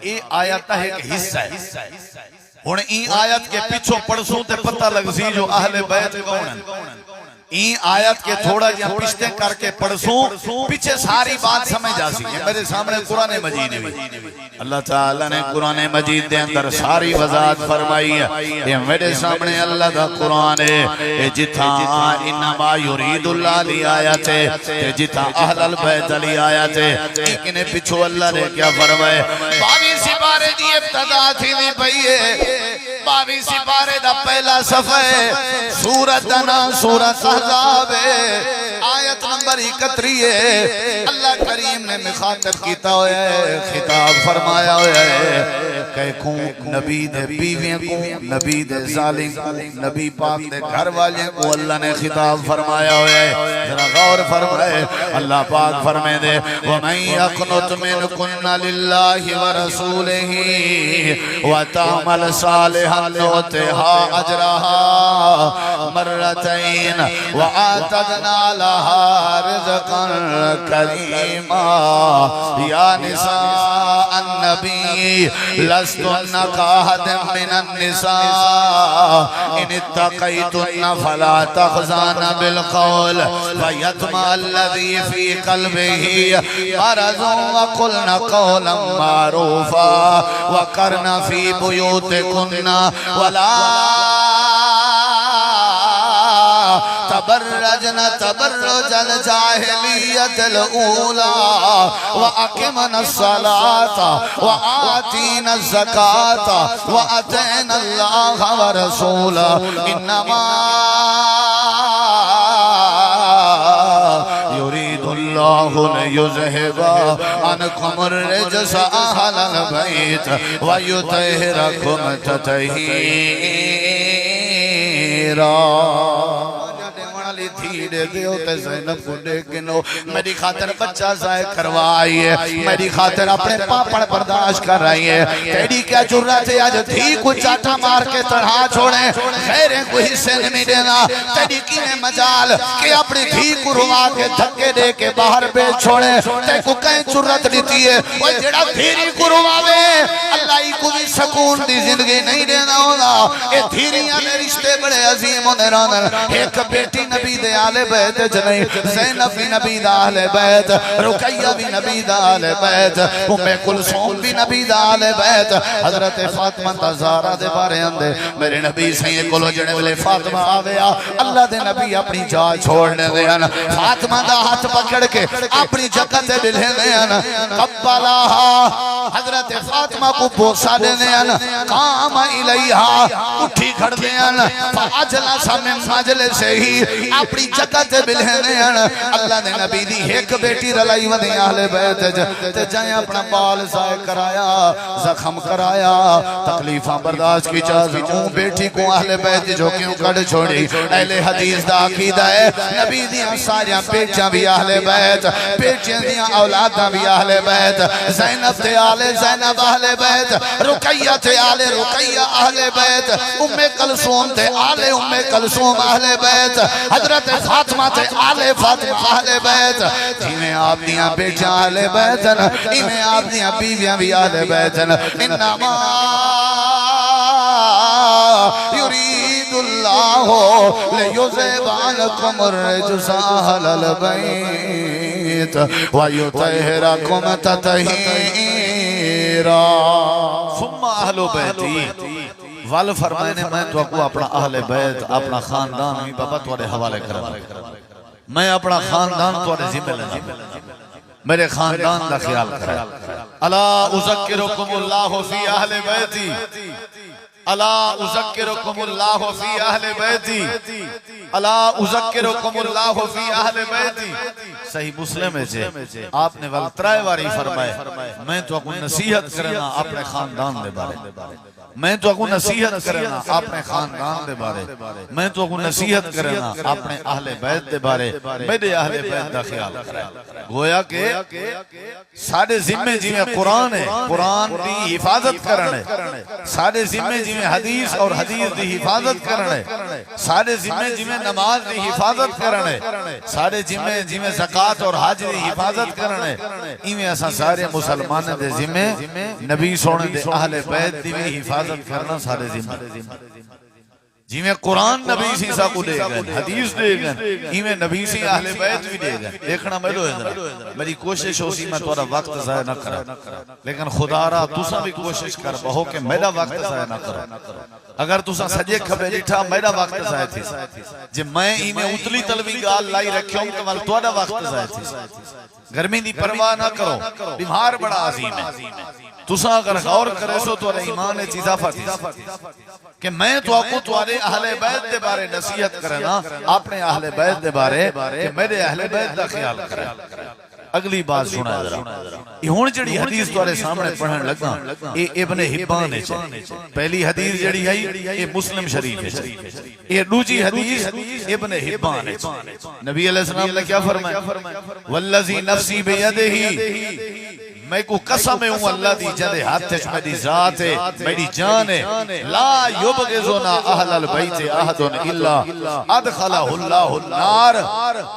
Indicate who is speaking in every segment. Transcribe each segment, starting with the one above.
Speaker 1: یہ آیت کا ایک حصہ ہے ہن این آیت کے پیچھوں پڑھسوں تے پتہ لگ سی جو اہل بیت کون ہیں این آیت کے تھوڑا جہاں پشتے کر کے پڑھسوں پیچھے ساری بات سمجھ آ سی میرے سامنے قرآن مجید میں اللہ تعالیٰ نے قرآن مجید دے اندر ساری وضاحت فرمائی ہے یہ میرے سامنے اللہ دا قرآن ہے جتھا انما یرید اللہ لی آیت ہے جتھا اہل البیت لی آیت ہے ایک نے پیچھو اللہ نے کیا فرمائے 22 سپارے دی ابتدا تھی دی پئی ہے 22 سپارے دا پہلا صفحہ ہے سورت دنا سورت احزاب ہے آیت نمبر 31 ہے اللہ کریم نے مخاطب کیتا ہویا ہے خطاب فرمایا ہویا ہے کہ کون نبی دے بیویں کو نبی دے ظالم کو نبی پاک دے گھر والے کو اللہ نے خطاب فرمایا ہویا ہے ذرا غور فرمائے اللہ پاک فرمائے دے وَمَنْ يَقْنُتْ مِنْكُنَّ لِلَّهِ وَرَسُولِهِ وَتَعْمَلْ صَالِحًا نُؤْتِهَا أَجْرَهَا مَرَّتَيْنِ وَآتَدْنَا لَهَا رِزْقًا كَرِيمًا يَا نِسَاءَ النَّبِيِّ لستن كأحد من النساء إن اتقيتن فلا تخزان بالقول فيطمع الذي في قلبه مرض وقلن قولا معروفا وقرن في بيوتكن ولا تبرجن تبرج الجاهلية الأولى وأقمنا الصلاة وآتينا الزكاة وأطعنا الله ورسوله إنما يريد الله ليذهب عنكم الرجس أهل البيت ويطهركم تطهيرا دھیرے دیو تے زینب کو دیکھنو میری خاطر بچہ ضائع کروائی ہے میری خاطر اپنے پاپڑ برداشت کر رہی ہے تیری کیا جرات ہے آج دھی کو چاٹا مار کے طرح چھوڑیں خیریں کو حصے نہیں دینا تیری کی میں مجال کہ اپنی دھی کو روا کے دھکے دے کے باہر بیچ چھوڑیں تے کو کہیں جرات لیتی ہے وہ جڑا دھیری کو رواوے اللہ ہی کو بھی سکون دی زندگی نہیں دینا ہونا اے دھیریاں نے رشتے بڑے عظیم ہونے رانر ایک بیٹی نبی دے آل بیت جنہی زینب بھی نبی دا آل بیت رقیہ بھی نبی دا آل بیت ام کلثوم بھی نبی دا آل بیت حضرت فاطمہ دا زہرا دے بارے اندے میرے نبی سہی کلو جنے والے فاطمہ آویا اللہ دے نبی اپنی جا چھوڑنے دے آنا فاطمہ دا ہاتھ پکڑ کے اپنی جگہ تے بلھے دے آنا قبلہا حضرت فاطمہ کو بوسا دے دے آنا قام الیہا اٹھی کھڑ دے آنا فاجلسا من مجلس ہی اپنی جگہ تے بلہنے ہیں اللہ نے نبی دی ایک بیٹی رلائی ودیں اہل بیت تے جائیں اپنا بال ضائع کرایا زخم کرایا تکلیفاں برداشت کی چاہتی اون بیٹی کو اہل بیت جو کیوں کڑ چھوڑی اہل حدیث دا عقیدہ ہے نبی دیاں ساریاں بیٹیاں بھی اہل بیت بیٹیاں دیاں اولاداں بھی اہل بیت زینب تے آل زینب اہل بیت رقیہ تے آل رقیہ اہل بیت ام کلثوم تے آل ام کلثوم اہل بیت حضرت فاطمہ تے آل فاطمہ اہل بیت انہیں آپ دیاں بیٹیاں اہل بیتن انہیں آپ دیاں بیویاں بھی اہل بیتن انما یرید اللہ لیذہب عنکم الرجس اہل البیت ویطہرکم تطہیرا ثم اہل بیتی وال فرمائنے میں تو اکو اپنا اہل بیت اپنا خاندان بھی بابا توڑے حوالے کرا میں اپنا خاندان توڑے ذمہ لگا میرے خاندان دا خیال کرا الا اذکرکم اللہ فی اہل بیتی الا اذکرکم اللہ فی اہل بیتی الا اذکرکم اللہ فی اہل بیتی صحیح مسلم ہے آپ نے والترائے واری فرمائے میں تو اکو نصیحت کرنا اپنے خاندان دے بارے میں تو کو نصیحت کرنا اپنے خاندان دے بارے، میں تو کو نصیحت کرنا اپنے اہل بیت دے بارے، میرے اہل بیت دا خیال کرے. گویا کہ سارے ذمے جی میں قرآن ہے، قرآن دی حفاظت کرنے، سارے ذمے جی میں حدیث اور حدیث دی حفاظت کرنے، سارے ذمے جی میں نماز دی حفاظت کرنے، سارے ذمے جی میں زکاة اور حج دی حفاظت کرنے. ایویں اساں سارے مسلمان دے ذمے نبی سونے دے اہل بیت دی بھی حفاظت کرنا سارے ذمے. جی میں قرآن نبی سی سا کو دے گئے، حدیث دے گئے، ایویں نبی سی اہل بیت بھی دے گئے. دیکھنا میرے ادھر میری کوشش ہو سی میں تھوڑا وقت ضائع نہ کرا، لیکن خدا را تسا بھی کوشش کر بہو کہ میرا وقت ضائع نہ کرا. اگر تسا سجے کھبے لٹھا میرا وقت ضائع تھی، جی میں ایویں اتلی تلوی گال لائی رکھیوں تو ول تھوڑا وقت ضائع تھی. گرمی دی پرواہ نہ کرو، بیمار بڑا عظیم ہے. تسا اگر غور کرے سو تو ایمان چیزا فاتی کہ میں تو آکو توارے اہل بیت دے بارے نصیحت کرنا، اپنے اہل بیت دے بارے کہ میرے اہل بیت دا خیال کرے. اگلی بات سنا ہے ذرا، یہ ہون جڑی حدیث توارے سامنے پڑھن لگا یہ ابن حبان ہے. پہلی حدیث جڑی ہے یہ مسلم شریف ہے، یہ دوسری حدیث ابن حبان ہے. نبی علیہ السلام نے کیا فرمایا؟ والذی نفسی بیدہی، میں کو قسم ہوں اللہ دی جدے ہاتھ میری ذات ہے، میری جان ہے. لا یبغضنا اہل البیت احد الا ادخلہ اللہ النار.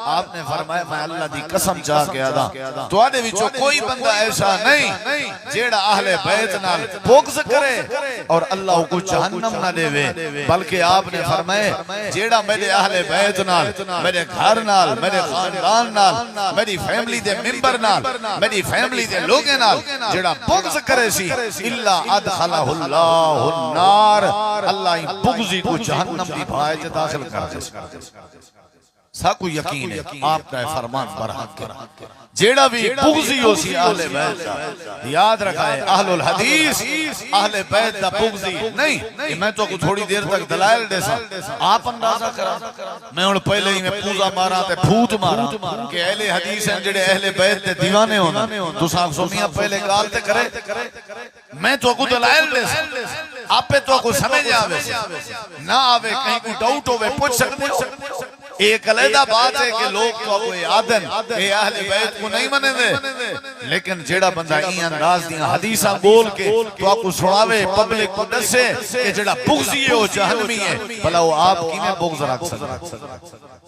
Speaker 1: آپ نے فرمایا میں اللہ دی قسم چاہ کے آدھا تو آدھے وچوں کوئی بندہ ایسا نہیں جیڑا اہل بیت نال بغض کرے اور اللہ کو جہنم نہ دے وے، بلکہ آپ نے فرمایا جیڑا میرے اہل بیت نال، میرے گھر نال، میرے خاندان نال، میری فیملی دے ممبر نال، میری فیملی دے لوگ جڑا بغض کرے سی الا ادخلہ اللہ النار، اللہ بغضی کو جہنم دی بھائے داخل کر دے. ساکو یقین ہے آپ کا فرمان برحق ہے. جیڑا بھی بغضی ہو سی اہل بیت دا، یاد رکھائے اہل الحدیث اہل بیت دا بغضی نہیں. میں تو تھوڑی دیر تک دلائل دے سا آپ اندازہ کرا. میں ان پہلے ہی میں پوزا مارا تے پھوت مارا کہ اہل حدیث ہیں جڑے اہل بیت دے دیوانے ہونا. تو صاحب سومیاں پہلے گال تے کرے، میں تو کو دلائل دے سا آپ پہ تو کو سمجھ آوے نہ آوے، کہیں کوئی ڈاؤٹ ہوئے پوچھ سکتے ہو. ایک علیحدہ بات ہے کہ لوگ تو کوئی آدن اے اہل بیت کو نہیں منے دے، لیکن جیڑا بندہ این انداز دیاں حدیثاں بول کے تو آپ کو سناوے پبلک کو دسے کہ جیڑا بغضی ہے وہ جہنمی ہے، بھلا وہ آپ کی میں بغض رکھ سکتا،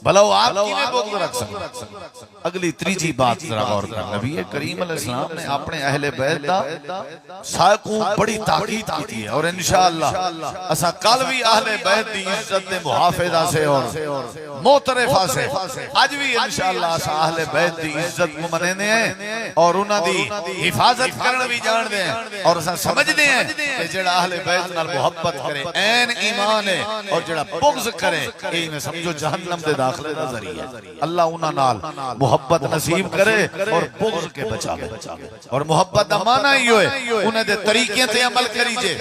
Speaker 1: بھلا وہ آپ کی میں بغض رکھ سکتا. اگلی تریجی بات ذرا غور کرنا، نبی کریم علیہ السلام نے اپنے اہل بیت دا ساکوں بڑی تاکید کی تھی، اور انشاءاللہ اسا کل بھی اہل بیت دی عزت دے محافظہ سے اور محترفہ سے آج بھی انشاءاللہ اسا اہل بیت دی عزت کو منینے ہیں اور انہاں دی حفاظت کرنا بھی جان دیں، اور اسا سمجھ دیں کہ جڑا اہل بیت نال محبت کرے این ایمان ہے، اور جڑا بغض کرے یہ میں سمجھو جہنم دے داخلے دا ذریعہ. اللہ انہاں نال محبت نصیب کرے اور بغض کے بچاوے. اور محبت دا معنی ہی ہوئے انہیں دے طریقے تے عمل کریجے.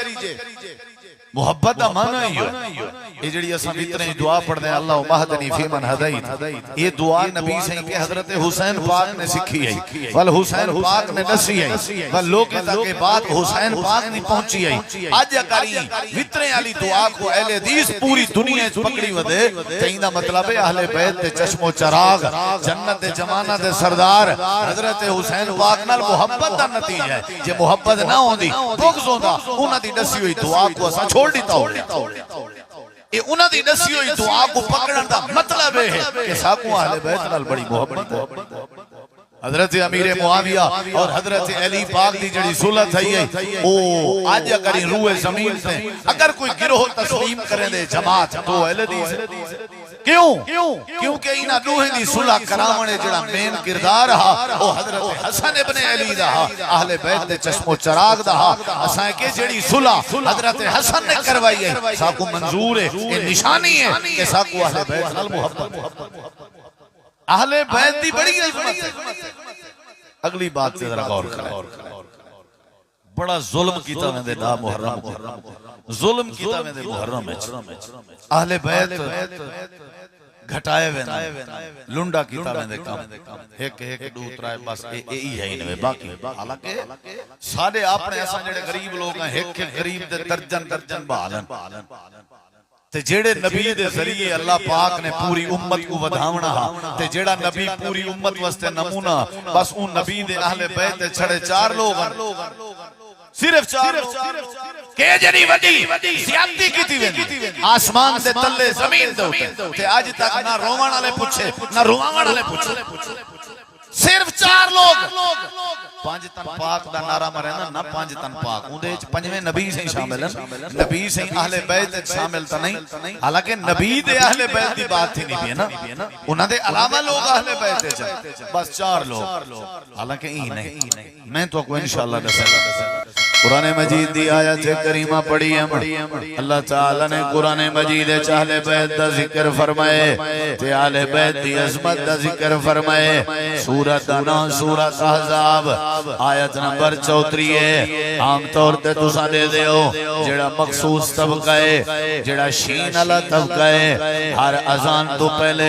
Speaker 1: محبت دا معنی ہی ہوئے یہ جڑی اساں اتنے دعا پڑھنے اللہ مہدنی فیمن ہدیت، یہ دعا نبی سے کہ حضرت حسین پاک نے سکھی ہے، ول حسین پاک نے نسی ہے، ول لوگیں تک بات حسین پاک نہیں پہنچی ہے. آج کری وطرے علی دعا کو اہل حدیث پوری دنیا پکڑی ودے. کہیں دا مطلب ہے اہل بیت دے چشم و چراغ، جنت دے جمانہ دے سردار حضرت حسین پاک نال محبت دا نتیجہ ہے. جے محبت نہ ہوندی بغض ہوندا انہاں دی دسی ہوئی دعا کو اساں چھوڑ دیتا ہو. یہ انہاں دی دسی ہوئی دعا کو پکڑن دا مطلب ہے کہ ساکوں اہل بیت نال بڑی محبت ہے. حضرت امیر معاویہ اور حضرت علی پاک دی جڑی صلح تھی ہے او آج اگر روح زمین سے اگر کوئی گروہ تسلیم کریں دے جماعت تو اہل حدیث. کیوں؟ کیونکہ انہاں دوہیں دی صلح کراونے جڑا مین کردار رہا وہ حضرت حسن ابن علی دا اہل بیت دے چشم و چراغ دا. اساں کہ جڑی صلح حضرت حسن نے کروائی ہے ساکو منظور ہے، یہ نشانی ہے کہ ساکو اہل بیت نال محبت. اہل بیت دی بڑی عظمت ہے. اگلی بات سے ذرا غور کریں، بڑا ظلم کیتا میں دے دا محرم کو، ظلم کیتا میں دے محرم ہے. اہل بیت گھٹائے وینا لنڈا کتابیں دے کام ایک دو ترائے بس ہی ہے انوے باقی حالانکہ سارے اپنے ایسا جڑے غریب لوگ ہیں ایک غریب دے درجن بہالن تے جیڑے نبی دے ذریعے اللہ پاک نے پوری امت کو ودھاونا ہا تے جیڑا نبی پوری امت واسطے نمونہ بس اون نبی دے اہل بیت تے چھڑے 4 لوگ صرف 4 کہ جڑی وڈی زیادتی کیتی ویندی آسمان دے تلے زمین دے اوتے تے اج تک نہ روون والے پوچھے نہ رواون والے پوچھے صرف 4 لوگ 5 تن پاک دا نعرہ مرے نا 5 تن پاک اون دے وچ پنجویں نبی سے شامل ہیں نبی سے اہل بیت شامل تا نہیں حالانکہ نبی دے اہل بیت دی بات تھی نہیں ہے نا انہاں دے علاوہ لوگ اہل بیت تے بس 4 لوگ حالانکہ ہی نہیں میں تو کو انشاءاللہ دساں قرآن مجید دی آیت کریمہ پڑھی ہے اللہ تعالیٰ نے قرآن مجید اہل بیت دا ذکر فرمائے تے اہل بیت دی عظمت دا ذکر فرمائے سورۃ انعام سورۃ احزاب آیت نمبر 34 ہے عام طور تے تساں دے دیو جڑا مخصوص طبقہ ہے جڑا شین والا طبقہ ہے ہر اذان تو پہلے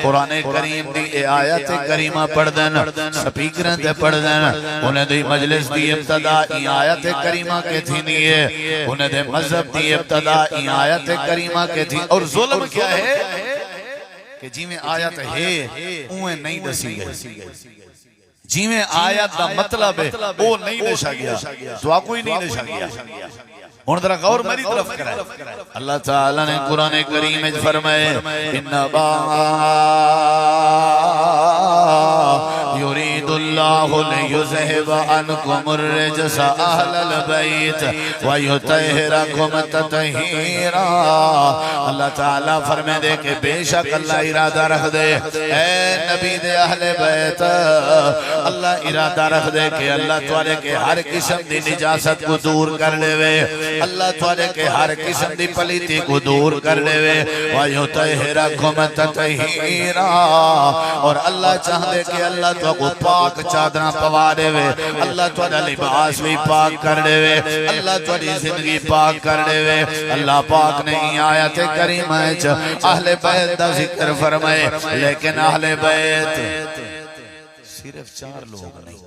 Speaker 1: قرآن کریم دی اے آیت کریمہ پڑھ دین سپیکراں تے پڑھ دین انہیں دی مجلس دی ابتدا ای آیت کریمہ کے تھی نہیں انہیں دے مذہب دی ابتدا ای آیت کریمہ کے تھی اور ظلم کیا ہے کہ جی میں آیت ہے اوہیں نہیں دسی گئے جی میں آیت دا مطلب ہے وہ نہیں دشا گیا دعا کوئی نہیں دشا گیا ان ذرا غور میری طرف کرائے اللہ تعالیٰ نے قرآن کریم میں فرمائے انما یرید اللہ لیذہب عنکم الرجس اہل البیت ویطہرکم تطہیرا اللہ تعالیٰ فرمائے دے کہ بے شک اللہ ارادہ رکھ دے اے نبی دے اہل بیت اللہ ارادہ رکھ دے کہ اللہ توارے کے ہر قسم دی نجاست کو دور کر لے وے اللہ توارے کے ہر قسم دی پلیتی کو دور کر لے وے وَيُطَهِرَكُمْ تَطْهِيرًا اور اللہ چاہتے کہ اللہ تو کو پاک چادرہ پوا دے وے اللہ توارے لباس بھی پاک کر لے وے اللہ تواری زندگی پاک کر لے وے اللہ پاک نے یہ آیت کریمہ اہل بیت دا ذکر فرمائے لیکن اہل بیت صرف 4 لوگ نہیں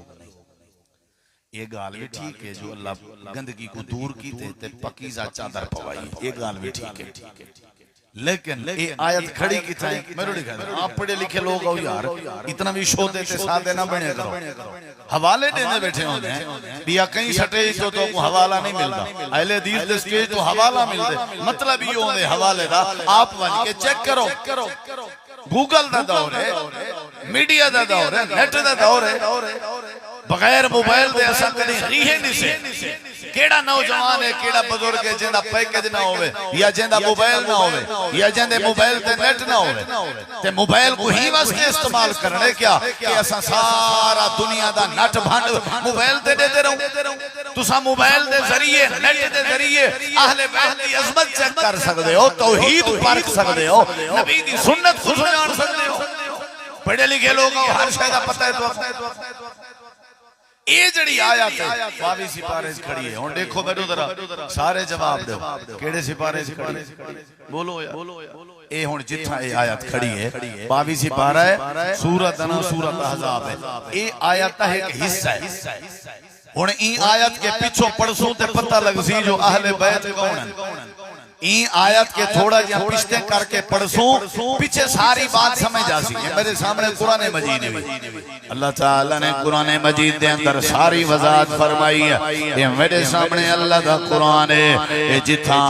Speaker 1: یہ گال بھی ٹھیک ہے جو اللہ گندگی کو دور کی تے پکیزہ چادر پوائی یہ گال بھی ٹھیک ہے لیکن یہ آیت کھڑی کی تھا میرے لکھا ہے آپ پڑھے لکھے لوگ ہو یار اتنا بھی شو دیتے ساتھ نہ بنے کرو حوالے دینے بیٹھے ہونے ہیں بیا کہیں سٹیج تو کو حوالہ نہیں ملتا اہل حدیث دے سٹیج تو حوالہ ملتے مطلب یہ ہونے حوالے دا آپ وجہ کے چیک کرو گوگل دا دور ہے میڈیا دا دور ہے نیٹ دا دور ہے بغیر موبائل دے ایسا کدی ریحے نہیں سے کیڑا نوجوان ہے کیڑا بزرگ ہے جندہ پیکج نہ ہوئے یا جندہ موبائل نہ ہوئے یا جندہ موبائل تے نیٹ نہ ہوئے تے موبائل کو ہی واسطے استعمال کرنے کیا کہ ایسا سارا دنیا دا نٹ بھانڈ موبائل تے دیتے رہوں تو سا موبائل دے ذریعے نیٹ دے ذریعے اہل بیت دی عظمت چیک کر سکتے ہو توحید پرکھ سکتے ہو نبی دی سنت خود جان سکتے ہو پڑھے لکھے لوگوں ہر شاید پتہ ہے تو یہ جڑی آیات ہے باوی سپارے سے کھڑی ہے اور دیکھو بیٹھو ذرا سارے جواب دو کیڑے سپارے سے کھڑی بولو یا اے ہون جتھا اے آیات کھڑی ہے باوی سپارہ ہے سورۃ انعام سورۃ احزاب ہے اے آیات کا ایک حصہ ہے ہون این آیات کے پیچھوں پڑسوں تے پتہ لگ سی جو اہل بیت کون ہیں این آیت کے تھوڑا جہاں پشتے کر کے پڑھسوں پیچھے ساری بات سمجھ جا سی یہ میرے سامنے قرآن مجید ہوئی اللہ تعالیٰ نے قرآن مجید دے اندر ساری وضاحت فرمائی ہے یہ میرے سامنے اللہ دا قرآن ہے جتھا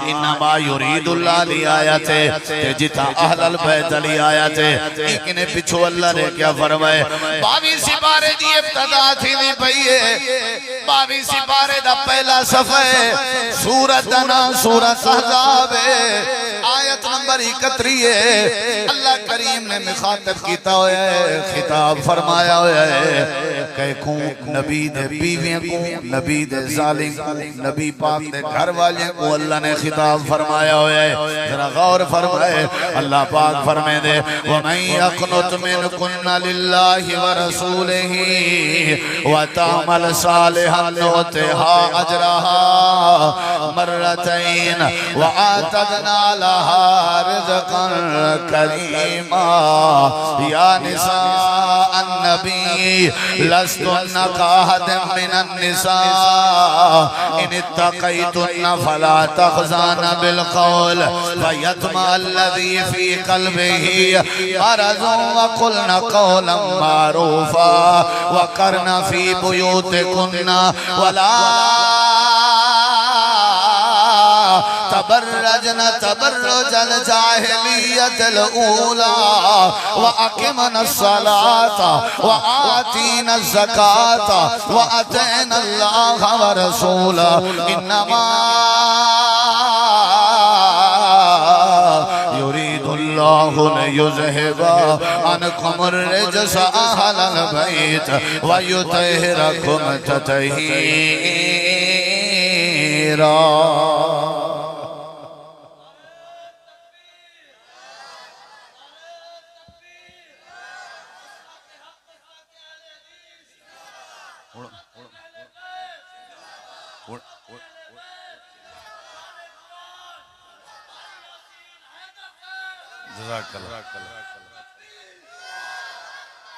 Speaker 1: انما یرید اللہ لی آیت ہے جتھا اہل البیت لی آیت ہے ایک نے پچھو اللہ نے کیا فرمائے 22 سپارے دی ابتدا تھی دی پئی ہے 22 سپارے دا پہلا صفحہ ہے سورۃ انعام سورۃ احزاب آیت نمبر 31 ہے اللہ کریم نے مخاطب کیتا ہویا ہے خطاب فرمایا ہویا ہے کہ کون نبی دے بیویاں کو نبی دے ظالم کو نبی پاک دے گھر والے کو اللہ نے خطاب فرمایا ہویا ہے ذرا غور فرمائے اللہ پاک فرمائے دے وَمَنْ يَقْنُتْ مِنْكُنَّ لِلَّهِ وَرَسُولِهِ وَتَعْمَلْ صَالِحًا نُؤْتِهَا أَجْرَهَا مرتين وآتدنا لها رزقا كريما يا نساء النبي لستن كأحد من النساء إن اتقيتن فلا تخزان بالقول فيطمع الذي في قلبه مرض وقلن قولا معروفا وقرن في بيوتكن ولا تبرجن تبرج الجاهلية الأولى وأقمنا الصلاة وآتينا الزكاة وأطعنا الله ورسوله إنما يريد الله ليذهب عنكم الرجس أهل البيت ويطهركم تطهيرا.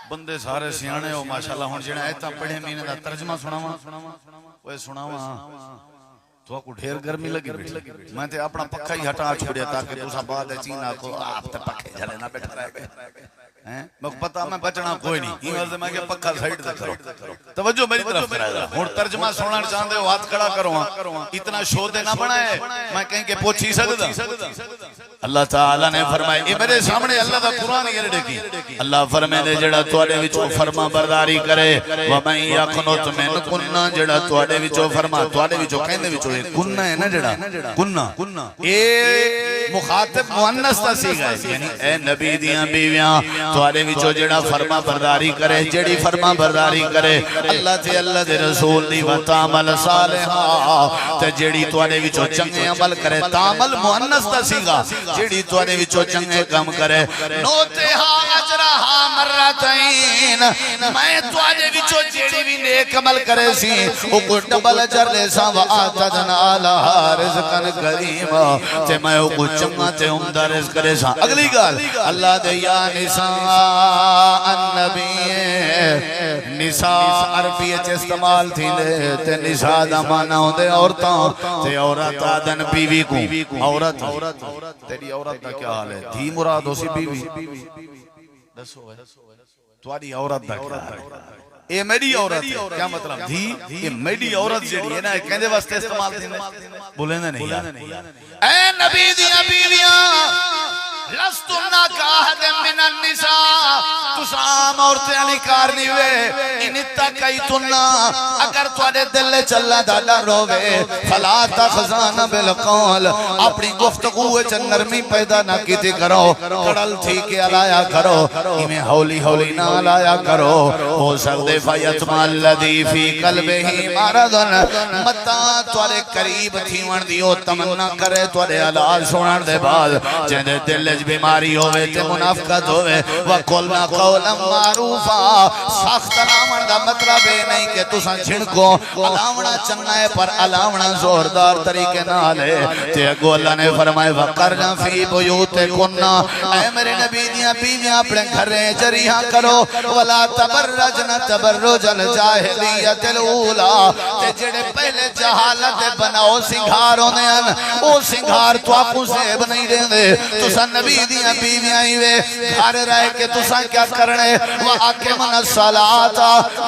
Speaker 1: بندے سارے سیانے ہو ماشاءاللہ. ہن جڑا ایتاں پڑھے مہینے دا ترجمہ سناواں اوے سناواں تو کو ڈھیر گرمی لگی بیٹھی. میں تے اپنا پکھا ہی ہٹا چھوڑیا تاکہ تساں بعد چینا کو آپ تے پکھے جھلے نہ بیٹھا رہے ہیں. مجھے پتا میں بچنا کوئی نہیں. یہ واسطے میں کہ پکھا سائیڈ تے کرو. توجہ میری طرف کرائے. ہن ترجمہ سننا چاہندے ہو ہاتھ کھڑا کرو. اتنا شو دے نہ بنائے میں کہیں کہ پوچھی سکدا. اللہ تعالی نے فرمایا یہ میرے سامنے اللہ دا قرآن ہی رڑکی. اللہ فرمائے جڑا تواڈے وچوں فرما برداری کرے ومن یقنت منکن جڑا تواڈے وچوں فرما تواڈے وچوں کہندے وچوں کننا ہے نا جڑا کننا اے مخاطب مؤنث دا صیغہ ہے. یعنی اے نبی دیاں بیویاں تواڈے وچوں جڑا فرما برداری کرے جڑی فرما برداری کرے اللہ تے اللہ دے رسول دی و تعمل صالحا تے جڑی تواڈے وچوں چنگے عمل کرے تعمل مؤنث دا صیغہ جڑی تواڈے وچوں چنگے کام کرے نوتھا اجرھا مرتين میں تواڈے وچوں جڑی بھی نیک عمل کرے سی او کو ڈبل اجر دے سا وآتدنا لها رزقا کریما تے میں او کو چنگا تے عمدہ رزق دے سا. اگلی گل اللہ دے یا نساء النبی نساء عربی وچ استعمال تھیندے تے نساء دا معنی ہوندے عورتاں تے عورت آدن بیوی کو. عورت تیری عورت دا کیا حال ہے؟ دھی مراد ہو سی بیوی دسو تواڈی عورت دا کیا حال ہے؟ اے میری عورت ہے. کیا مطلب دھی یہ میری عورت جڑی ہے نا کہندے واسطے استعمال تھیندے بولیں نہیں یار. اے نبی دیاں بیویاں لستن کاہد من النساء تسام عورتیں علی کارنی وے ان اتقیتن اگر تواڈے دل چلا دا ڈر ہوے فلا تخزان بالقول اپنی گفتگو وچ نرمی پیدا نہ کیتی کرو کڑل تھی کے الایا کرو ایویں ہولی ہولی نہ الایا کرو. ہو سکدے فیتما الذی فی قلبہ مرض متا تواڈے قریب تھیون دیو تمنا کرے تواڈے علاج سنن دے بعد جے دل بیماری ہوئے تے منافقت ہوئے وَقُلْنَا قَوْلًا مَعْرُوفًا سخت الاؤن دا مطلب ہے نہیں کہ تساں چھڑکو الاؤنا چنگا ہے پر الاؤنا زوردار طریقے نہ لے تے اگو اللہ نے فرمائے وَقَرْنَا فِي بُيُوتِكُنَّ اے میرے نبی دیاں بیویاں اپنے گھریں جریحاں کرو وَلَا تَبَرَّجْنَ تَبَرُّجَ الْجَاهِلِيَّةِ الْأُولَى تے جڑے پہلے جہالت بناؤ سنگھار ہونے ہیں او سنگھار تو آپ کو زیب نہیں دیں دے تساں نبی دیاں بیویاں ہی وے گھر رہ کے تساں کیا کرنے وَأَقِمْنَا الصَّلَاةَ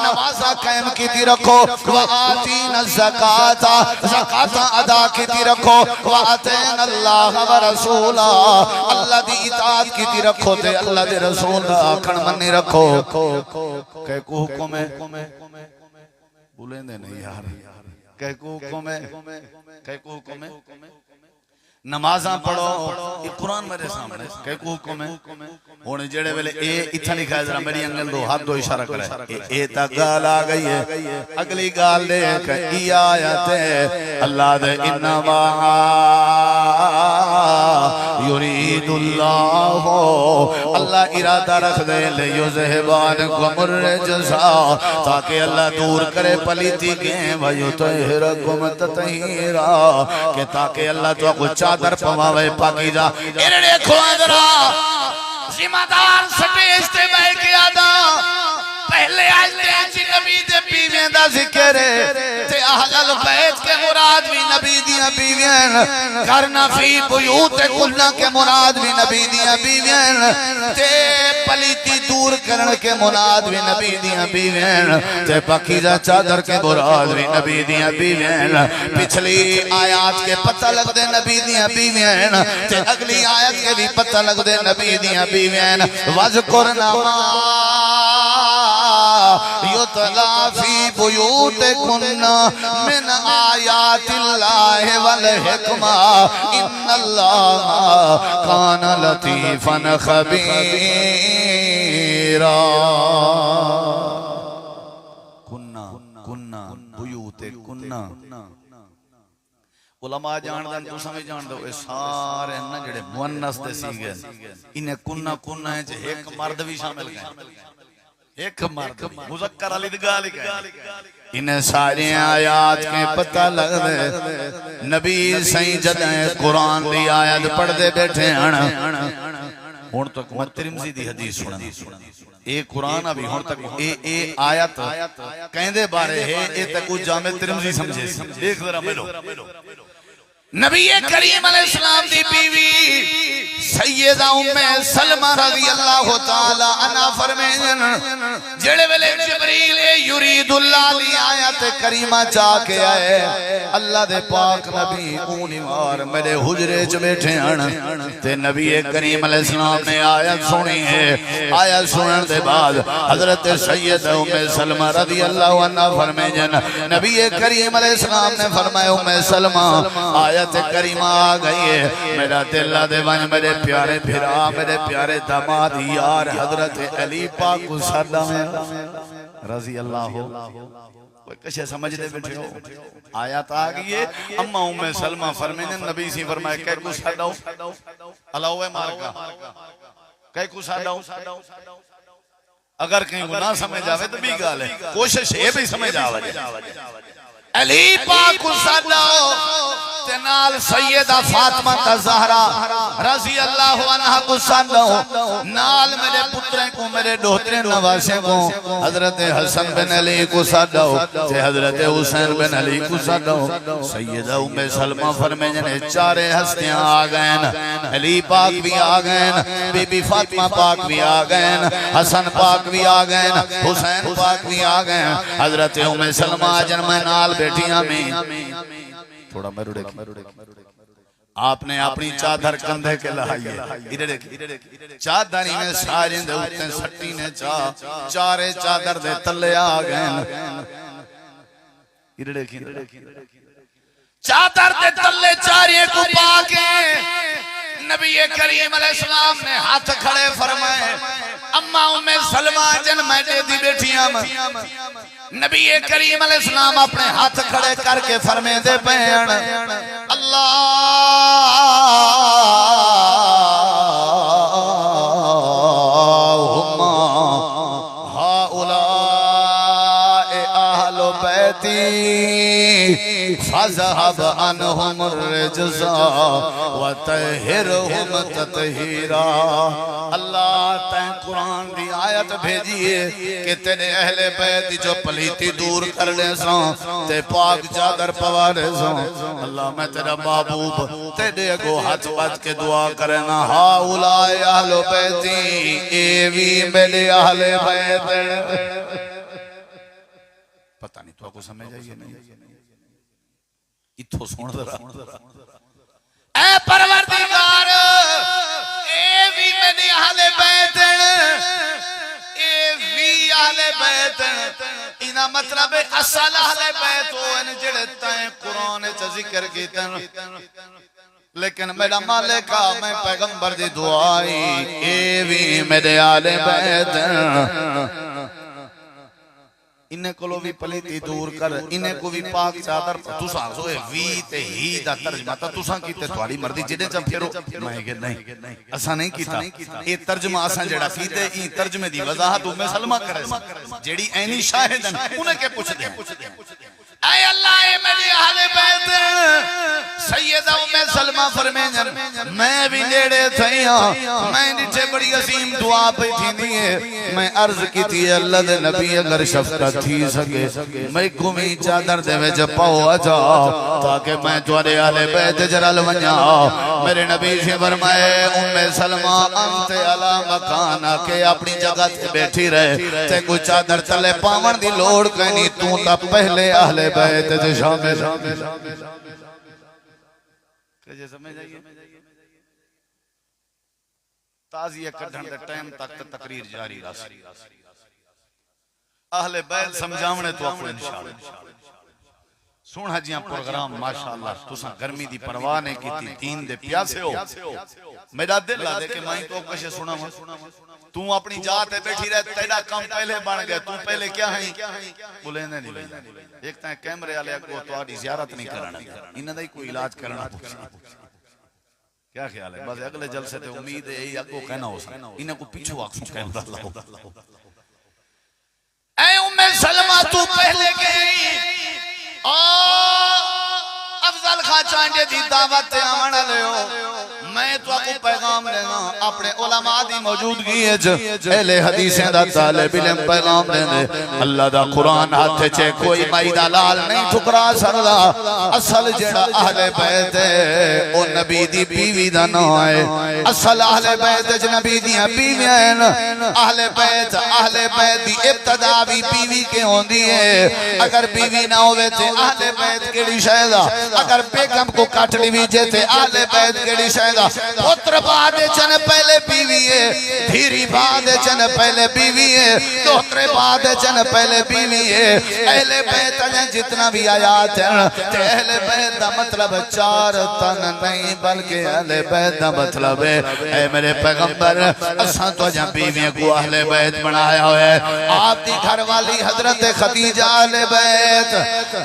Speaker 1: نمازہ قائم کیتی رکھو وَآتِينَا الزَّكَاةَ زکاة ادا کیتی رکھو وَأَطِعْنَا اللَّهَ وَرَسُولَهُ اللہ دی اطاعت کیتی رکھو تے اللہ دے رسول دا آکھن منی رکھو. کہ کو حکم ہے بولیں دے نہیں یار کہ کو حکم ہے کہ کو حکم ہے نمازاں پڑھو یہ قرآن میرے سامنے کہ کو حکم ہے ہونے جڑے ویلے اے اتھا لکھا ہے ذرا میری انگل دو ہاتھ دو اشارہ کرے اے تا گال آ گئی ہے. اگلی گال دے کہ ای آیت ہے اللہ دے انما یرید اللہ اللہ ارادہ رکھ دے لیذہبانکم الرجس تاکہ اللہ دور کرے پلیتی گیں ویطہرکم تطہیرا کہ تاکہ اللہ تو کو چادر پواوے پاکیزہ ارڑے کھوادرا ذمہ دار سٹیج تے بے کے آدھا پہلے آجتے ہیں نبی دے بیویں دا ذکر ہے تے اہل البیت کے مراد بھی نبی دیاں بیویں کرنا فی بیوت کلنا کے مراد بھی نبی دیاں بیویں تے پلیتی دور کرن کے مراد بھی نبی دیاں بیویں تے پاکیزہ چادر کے مراد بھی نبی دیاں بیویں پچھلی آیات کے پتہ لگ دے نبی دیاں بیویں تے اگلی آیت کے بھی پتہ لگ دے نبی دیاں بیویں وذکرنا یطلا فی بیوتکن من آیات اللہ والحکمہ ان اللہ کان لطیفا خبیرا کننا بیوتکن علماء جان دن تو سمجھ جان دو سارے نا جڑے مونس دے سیگے انہیں کننا ہے جو ایک مرد بھی شامل گئے ایک مرد مذکر علی دگا لکھا انہیں ساری آیات کے پتہ لگ دے نبی سائیں جدیں قرآن دی آیت پڑھ دے بیٹھے ہون تک میں ترمزی دی حدیث سنا اے قرآن ابھی ہون تک اے آیت کہیں دے بارے ہے اے تک جامع ترمزی سمجھے دیکھ ذرا ملو نبی کریم علیہ السلام دی بیوی سیدہ ام سلمہ رضی اللہ تعالی عنہ فرمائیں جڑے ویلے جبریل یرید اللہ لی آیت کریمہ چاہ کے آئے اللہ دے پاک نبی اونی وار میرے حجرے چ بیٹھے ہیں تے نبی کریم علیہ السلام نے آیت سنی ہے آیت سنن دے بعد حضرت سیدہ ام سلمہ رضی اللہ عنہ فرمائیں نبی کریم علیہ السلام نے فرمایا ام سلمہ آیت کریمہ آ گئی ہے میرا دل دے ون میرے پیارے پھرا میرے پیارے داماد یار حضرت علی پاک کو سردہ میں رضی اللہ ہو کوئی کشے سمجھ دے بیٹھے ہو آیات آ گئی ہے اما ام سلمہ فرمائیں نبی سی فرمائے کہ کو سردہ ہو اللہ ہوئے مارکا کہ کو سردہ ہو اگر کہیں گناہ سمجھ آوے تو بھی گال ہے کوشش ہے بھی سمجھ آوے علی پاک کو سردہ ہو تنال سیدہ فاطمہ زہرا رضی اللہ عنہ کو سنو نال میرے پتریں کو میرے ڈوتریں نواسیں کو حضرت حسن بن علی کو سنو تے حضرت حسین بن علی کو سنو سیدہ ام سلمہ فرمائیں چارے ہستیاں آگئیں علی پاک بھی آگئیں بی بی فاطمہ پاک بھی آگئیں حسن پاک بھی آگئیں حسین پاک بھی آگئیں حضرت ام سلمہ جنم نال بیٹیاں میں تھوڑا میرے آپ نے اپنی چادر کندھے کے لہائیے چادری میں سارے دے اٹھتے سٹی نے چارے چادر دے تلے آگئے چادر دے تلے چارے کو پاکے نبی کریم علیہ السلام نے ہاتھ کھڑے فرمائے اما ام سلمہ جن میں دے دی بیٹھیاں نبی کریم علیہ السلام اپنے ہاتھ کھڑے کر کے فرمے دے پہن اللہم ہاؤلاء اہل بیتی فذهب عنهم الرجز وطہرهم تطہیرا اللہ تین قرآن دی آیت بھیجئے کہ تیرے اہل بیت جو پلیتی دور کرنے سان تے پاک چادر پوانے سان اللہ میں تیرا محبوب تیرے کو ہاتھ بات کے دعا کرنا ہاؤلاء اہل بیتی ایوی میرے اہل بیت پتہ نہیں تو کو سمجھ آئیے نہیں اتھو سون ذرا اے پروردگار اے وی میری اہل بیت اے وی اہل بیت اینا مطلب اصل اہل بیت ہوئے جڑے تائیں قرآن چا ذکر کیتن لیکن میرا مالکہ میں پیغمبر دی دعائی اے وی میرے اہل بیت انہیں کولو بھی پلیتی دور کر انہیں کو بھی پاک چادر تساں سوئے وی تے ہی دا ترجمہ تا تساں کیتے تھوڑی مردی جنہیں چا پھرو میں کہ نہیں اساں نہیں کیتا یہ ترجمہ اساں جڑا کیتے یہ ترجمے دی وضاحت ام سلمہ کرے جڑی اینی شاہدن انہیں کے پوچھ دیں اے اللہ اے میری اہل بیت سیدہ ام سلمہ فرمائیں میں بھی نیڑے تھیاں میں نیچے بڑی عظیم دعا پہ تھی نہیں میں عرض کی تھی اللہ دے نبی اگر شفقت تھی سکے میں کمی چادر دے میں جب پاؤ اچھا تاکہ میں توارے اہل بیت جرال ونیا میرے نبی سے فرمائے ام سلمہ انت علا مکانہ کے اپنی جگہ تے بیٹھی رہے تے کوئی چادر تلے پاون دی لوڑ کہنی تو تا پہلے اہل بیت تے شامل کہ سمجھ آئیے تازیہ کڑھن دے ٹائم تک تقریر جاری راسی اہل بیت سمجھاونے تو اکو انشاءاللہ سن حجیاں پروگرام ماشاءاللہ تساں گرمی دی پرواہ نے کی تھی دین دے پیاسے ہو میرا دل لا دے کہ میں تو کشے سنا ہوں تو اپنی جاتے بیٹھی رہے تیرا کم پہلے بن گئے تو پہلے کیا ہیں بلیندے نہیں بلیندے ایک تائیں کیمرے آلے کو تو آڑی زیارت نہیں کرنا انہاں دا ہی کوئی علاج کرنا کیا خیال ہے بس اگلے جلسے تے امید ہے یہ اگو کہنا ہو سکتا انہاں کو پیچھو آکسوں کہنا اللہ اے ام سلمہ تو پہلے گئی افضل خاچانڈے دی دعوت آمنا لے ہو میں تو اکو پیغام لینا اپنے علماء دی موجودگی ہے جو اہل حدیثیں دا طالب علم پیغام لینے اللہ دا قرآن ہاتھے چھے کوئی مائدہ لال نہیں ٹھکرا سردا اصل جڑا اہل بیت ہے او نبی دی بیوی دا نہ آئے اصل اہل بیت جو نبی دیاں بیوی ہیں اہل بیت دی ابتدا بھی بیوی کے ہون دی ہے اگر بیوی نہ ہوئے تھے اہل بیت کیڑی شہدہ اگر بیگم کو کٹ لیوی جیتے اہل بیت کیڑی شہدہ پتر بعد چن پہلے بیوی ہے دھیری بعد چن پہلے بیوی ہے دوتر بعد چن پہلے بیوی ہے اہل بیت جتنا بھی آیات ہیں تے اہل بیت دا مطلب چار تن نہیں بلکہ اہل بیت دا مطلب ہے اے میرے پیغمبر اساں تو جہاں بیوی کو اہل بیت بنایا ہوئے آپ دی گھر والی حضرت خدیجہ اہل بیت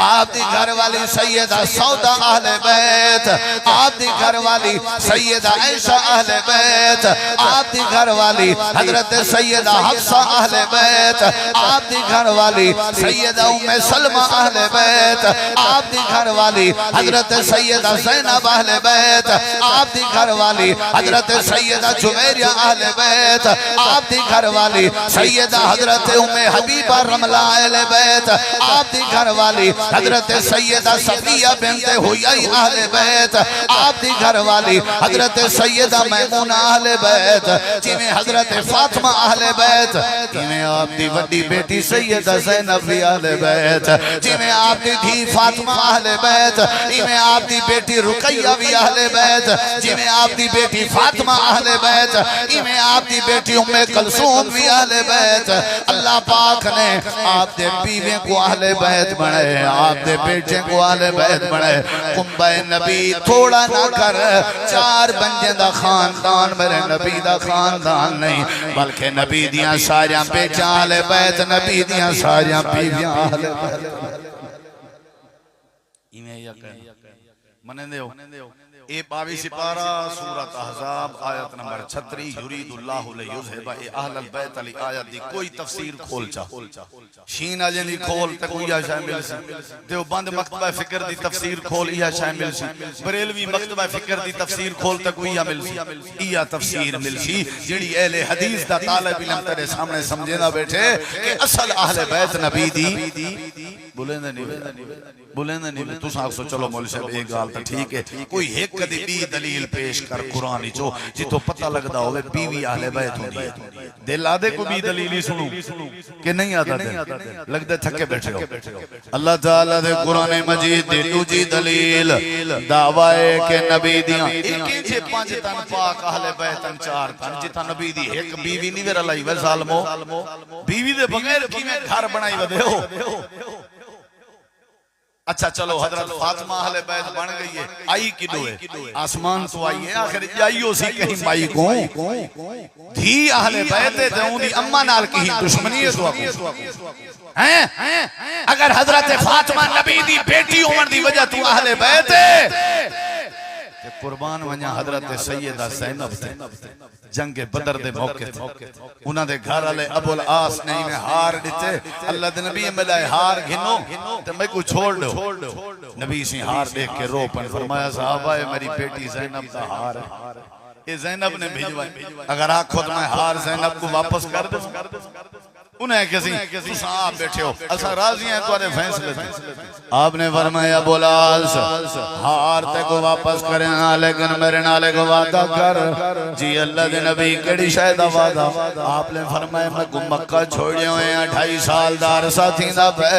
Speaker 1: آپ دی گھر والی سیدہ سودا اہل بیت آپ دی گھر والی سیدہ عائشہ اہل بیت آپ دی گھر والی حضرت سیدہ حفصہ اہل بیت آپ دی گھر والی سیدہ ام سلمہ اہل بیت آپ دی گھر والی حضرت سیدہ زینب اہل بیت آپ دی گھر والی حضرت سیدہ جویریہ اہل بیت آپ دی گھر والی سیدہ حضرت ام حبیبہ رملہ اہل بیت آپ دی گھر والی حضرت سیدہ صفیہ بنت حیی اہل بیت آپ دی گھر والی حضرت سیدہ میمونہ اہل بیت جنہیں حضرت فاطمہ اہل بیت جنہیں آپ دی وڈی بیٹی سیدہ زینب بھی اہل بیت جنہیں آپ دی دھی فاطمہ اہل بیت جنہیں آپ دی بیٹی رقیہ بھی اہل بیت جنہیں آپ دی بیٹی فاطمہ اہل بیت جنہیں آپ دی بیٹی ام کلثوم بھی اہل بیت اللہ پاک نے آپ دے بیوے کو اہل بیت بنائے آپ دے بیٹے کو اہل بیت بنائے کنبہ نبی تھوڑا نہ کر چار بنجے دا خاندان میرے نبی دا خاندان نہیں بلکہ نبی دیاں ساریاں بیچاں اہل بیت نبی دیاں ساریاں بیویاں اہل بیت ایمیں یا کہنا منے دیو اے 22 سپارہ سورت احزاب آیت نمبر 36 یرید اللہ لیذہب اہل البیت علی آیت دی کوئی تفسیر کھول چاہ شین آجن دی کھول تے کوئی آشاہ مل سی دیو بند مکتبہ فکر دی تفسیر کھول ای آشاہ مل سی بریلوی مکتبہ فکر دی تفسیر کھول تے کوئی آ مل سی ای آ تفسیر مل سی جڑی اہل حدیث دا طالب علم تیرے سامنے سمجھے نہ بیٹھے کہ اصل اہل بیت نبی دی بولیں نہیں تو ساکھ سو چلو مولی صاحب ایک گال تا ٹھیک ہے کوئی ایک کدی بھی دلیل پیش کر قرآنی چو جی تو پتہ لگ دا ہوئے بیوی اہل بیت ہونی ہے دل آدھے کو بھی دلیلی سنو کہ نہیں آتا دل لگ دے تھکے بیٹھے ہو اللہ تعالیٰ دے قرآن مجید دے دوجی دلیل دعوائے کہ نبی دیاں ایک چھے 5 تن پاک اہل بیتن 4 تن جتا نبی دی ایک بیوی نہیں ویر اللہ وے ظالمو بیوی دے بغیر کی میں گھر بنائی ودے ہو اچھا چلو حضرت فاطمہ اہل بیت بن گئی ہے آئی کدو ہے آسمان تو آئی ہے آخر جائیو سی کہیں بائی کو دھی اہل بیت ہے تو دی اممہ نال کی دشمنی ہے تو اگر حضرت فاطمہ نبی دی بیٹی عمر دی وجہ تو اہل بیت ہے کہ قربان ونیا حضرت سیدہ زینب تھے جنگ بدر دے موقع تھے انہاں دے گھر والے ابو العاص نے انہیں ہار دیتے اللہ دے نبی ملائے ہار گھنو تو میں کو چھوڑ دو نبی سے ہار دیکھ کے رو پن فرمایا صحابہ میری بیٹی زینب کا ہار ہے یہ زینب نے بھیجوائی اگر آپ خود میں ہار زینب کو واپس کر دوں انہیں کسی تُسا آپ بیٹھے ہو اسا راضی ہیں تو فیصلے آپ نے فرمایا ابو العاص ہار تے کو واپس کرنا لیکن میرے نالے کو وعدہ کر جی اللہ دے نبی کڑی شاہدہ وعدہ آپ نے فرمایا میں کو مکہ چھوڑے ہوئے ہیں 2.5 سال دا عرصہ تھی دا پہ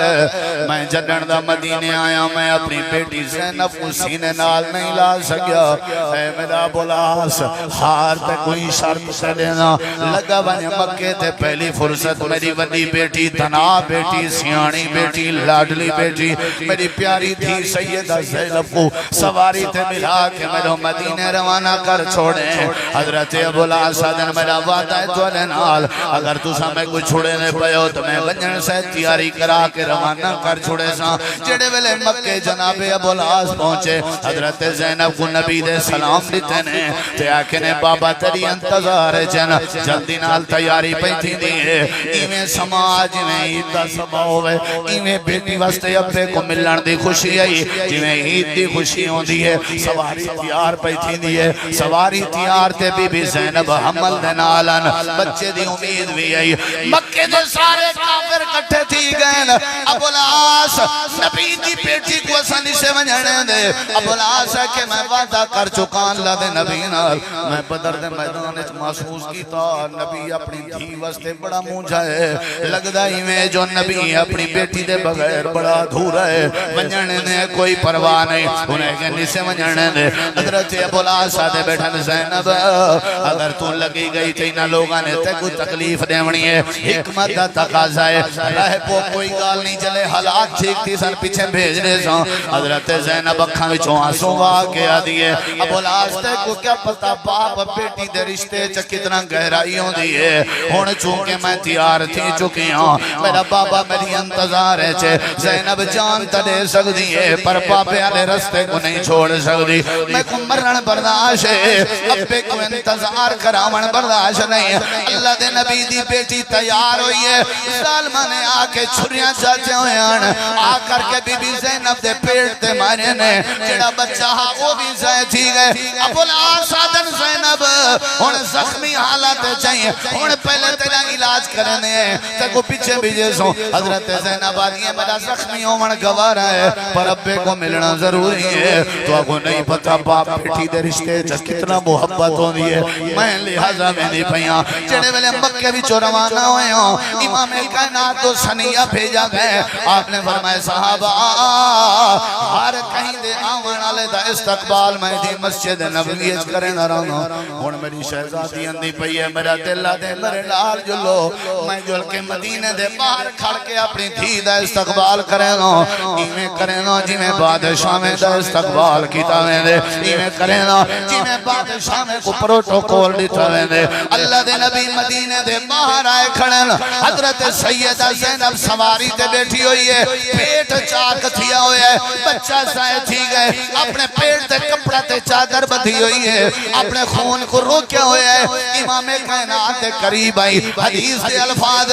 Speaker 1: میں جنن دا مدینے آیا میں اپنی بیٹی زینب کو سینے نال نہیں لا سکیا اے میرا ابو العاص ہار تے کوئی شرط سے دینا لگا بنے مکے تے پہلی فرصت میری وڈی بیٹی تنا بیٹی سیانی بیٹی لاڈلی بیٹی میری پیاری تھی سیدہ زینب کو سواری تے ملا کے میرے مدینے روانہ کر چھوڑیں حضرت ابو العاص دن میرا وعدہ ہے تو نال اگر تو سامنے کو چھوڑے نے پہو تو میں بنجن سے تیاری کرا کے روانہ کر چھوڑے ساں جڑے ویلے مکے جناب ابو العاص پہنچے حضرت زینب کو نبی دے سلام دیتے نے تے آکے نے بابا تیری انتظار ہے جن جلدی نال تیاری پہ تھی دیئے ایویں سماج میں عید دا سبا ہوئے ایویں بیٹی واسطے ابے کو ملن دی خوشی آئی جویں عید دی خوشی ہوں دی ہے سواری تیار پہ تھی دی ہے سواری تیار تے بی بی زینب حمل دے نالن بچے دی امید بھی آئی مکے دے سارے کافر کٹھے تھی گئے ابو العاص نبی دی بیٹی کو اسانی سے ونجھنے دے ابو العاص ہے کہ میں وعدہ کر چکا اللہ دے نبی نال میں بدر دے میدان اچ محسوس کیتا نبی اپنی دھی واسطے بڑا مونجھا ہے لگدا ہی میں جو نبی اپنی بیٹی دے بغیر بڑا دھورا ہے ونجھنے نے کوئی پرواہ نہیں انہیں کہنی سے ونجھنے دے حضرت ابو العاص دے بیٹھن زینب اگر تو لگی گئی تھی نہ لوگاں نے تے کوئی تکلیف دیونی ہے حکمت دا تقاضا ہے رہ پو کوئی گال نہیں چلے حالات ٹھیک تھی سر پیچھے بھیجنے سا حضرت زینب اکھاں وچوں آنسو واقعہ دیے ابو العاص تے کو کیا پتہ باپ بیٹی دے رشتے چ کتنا گہرائی ہوندی ہے ہن چونکہ میں تیار تھی چکی ہوں میرا بابا میری انتظار ہے چھے زینب جان تلے سکتی ہے پر پاپے آلے رستے کو نہیں چھوڑ سکتی میں کو مرن برداشت ہے ابے کو انتظار کراون برداشت نہیں اللہ دے نبی دی بیٹی تیار ہوئی ہے ظالمہ نے آکے چھریاں چاچے ہوئے آ کر کے بی بی زینب دے پیٹ تے مارے نے جڑا بچہ ہاں وہ بھی زائے تھی گئے ابو العاص آدن زینب ہن زخمی حالات چاہیے ہن پہلے تیرا علاج کرنے ہیں تے کو پیچھے بھیجے سو حضرت زینب آدھی ہے میرا زخمی ہومن گوارا ہے پر ابے کو ملنا ضروری ہے تو آپ کو نہیں پتا باپ بیٹی دے رشتے چا کتنا محبت ہوندی ہے میں لہذا میں نہیں پہیاں چڑے ویلے مکہ بھی چو روانہ ہوئے ہوں امام کائنات تو سنیہ بھیجا گئے آپ نے فرمائے صحابہ ہر کہیں دے آوان آلے دا استقبال میں دی مسجد نبویج کریں نہ رہا ہوں میری شہزادی اندھی پئی ہے میرا دل دے میرے نال جلو میں جل کے مدینے دے باہر کھڑ کے اپنی دھی دا استقبال کریں گا ایمیں کریں گا جی میں بادشاہ میں دا استقبال کیتا میں دے ایمیں کریں گا جی میں بادشاہ میں کو پروٹوکول دیتا میں دے اللہ دے نبی مدینے دے باہر آئے کھڑیں حضرت سیدہ زینب سواری تے بیٹھی ہوئی ہے پیٹ چاک تھیا ہوئے ہے بچہ سائے تھی گئے اپنے پیٹ تے کپڑا تے چادر بدھی ہوئی ہے اپنے خون کو روکیا ہوئے ہے امام کائنات قریب آئی حدیث دے الفاظ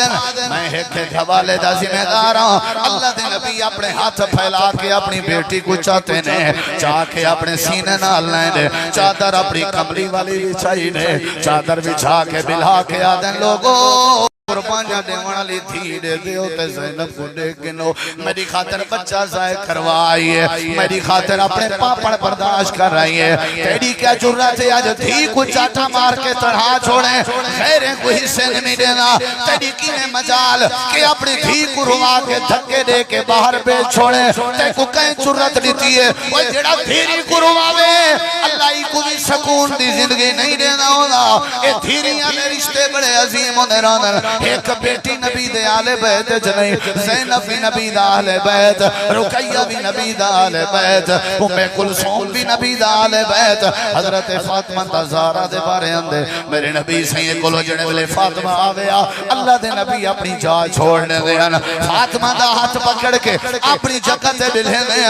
Speaker 1: میں ایک حوالے دا ذمہ دار ہوں اللہ دے نبی اپنے ہاتھ پھیلا کے اپنی بیٹی کو چاہتے نے چاہ کے اپنے سینے نال لیں دے چادر اپنی کمری والی بچھائی نے چادر بچھا کے بلھا کے آدن لوگوں قربان جانے والی تھی دے دیو تے زینب کو دیکھنو میری خاطر بچہ ضائع کروائی ہے میری خاطر اپنے پاپڑ برداشت کر رہی ہے تیری کیا جرات ہے آج تھی کو چاٹا مار کے طرح چھوڑیں خیریں کو حصے نہیں دینا تیری کی میں مجال کہ اپنی تھی کو روا کے دھکے دے کے باہر بیچ چھوڑیں تے کو کہیں جرات لیتی ہے وہ جڑا تھیری کو رواوے اللہ ہی کو بھی سکون دی زندگی نہیں دینا ہوگا اے تھیریاں میں رشتے بڑے عظیم ہونے رانن ایک بیٹی نبی دے آل بیت جنہیں زینب بھی نبی دا آل بیت رقیہ بھی نبی دا آل بیت ام کلثوم بھی نبی دا آل بیت حضرت فاطمہ دا زہرا دے بارے اندے میرے نبی سید کولو جڑے ویلے فاطمہ آویا اللہ دے نبی اپنی جا چھوڑنے دے فاطمہ دا ہاتھ پکڑ کے اپنی جگہ تے بلھے دے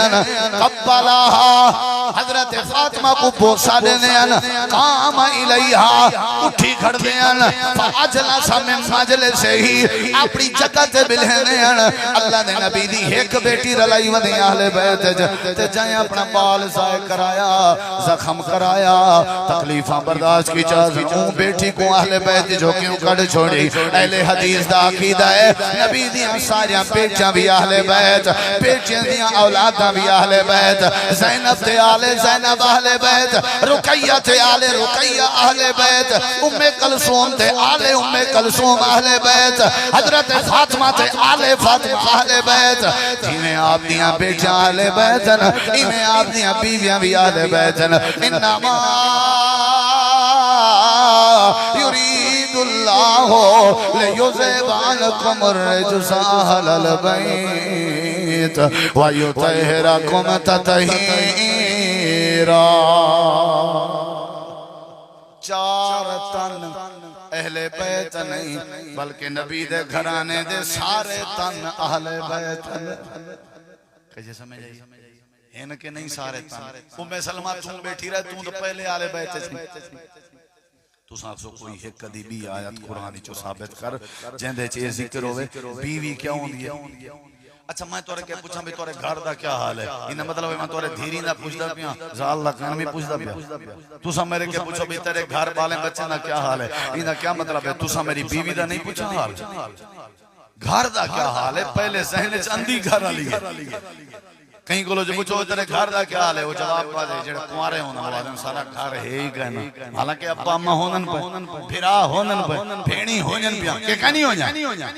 Speaker 1: قبلہا حضرت فاطمہ کو بوسا دے دے قام الیہا اٹھی کھڑ دے فاجلس من مجلس ہی اپنی جگہ تے بلھے دے اللہ دے نبی دی ایک بیٹی رلائی ودی اہل بیت تے جائیں اپنا بال سائے کرایا زخم کرایا تکلیفاں برداشت کی چاہت اون بیٹی کو اہل بیت جو کیوں کڑ چھوڑی اہل حدیث دا عقیدہ ہے نبی دیاں ساریاں بیٹیاں بھی اہل بیت بیٹیاں دیاں اولاداں بھی اہل بیت زینب تے آل زینب اہل بیت رقیہ تے آل رقیہ اہل بیت ام کلثوم تے آل ام کلثوم اہل بیت حضرت فاطمہ تے آل فاطمہ اہل بیت جنہیں آپ دیاں بیٹیاں اہل بیتن انہیں آپ دیاں بیویاں بھی اہل بیتن انما یرید اللہ لیذہب عنکم الرجس اہل البیت ویطہرکم تطہیرا 4 تن اہل بیت نہیں بلکہ نبی دے گھرانے دے سارے تن اہل بیت کیسے سمجھ آئی ان کے نہیں سارے تن ام سلمہ تم بیٹھی رہے تم تو پہلے اہل بیت سے تو ساکسو کوئی ایک کدی بھی آیت قرآنی چو ثابت کر جہندے چیز ذکر ہوئے بیوی کیا ہوں دی اچھا میں تورے کیا پوچھا بھی تورے گھر دا کیا حال ہے انہیں مطلب ہے میں تورے دھیری نہ پوچھ دا پیا زال اللہ کہنا میں پوچھ دا پیا تو سا میرے کیا پوچھا بھی تیرے گھر بالیں بچے نہ کیا حال ہے انہیں کیا مطلب ہے تو سا میری بیوی دا نہیں پوچھا حال گھر دا کیا حال ہے پہلے ذہن چندی گھر علی ہے کہیں کو لو جو پوچھو تیرے گھر دا کیا حال ہے وہ جواب پا دے جڑے کمارے ہونا والے سارا گھر ہے ہی کہنا حالانکہ ابا اماں ہونن پہ پھرا ہونن پہ پھینی ہونن پہ کہ کہنی ہو جائیں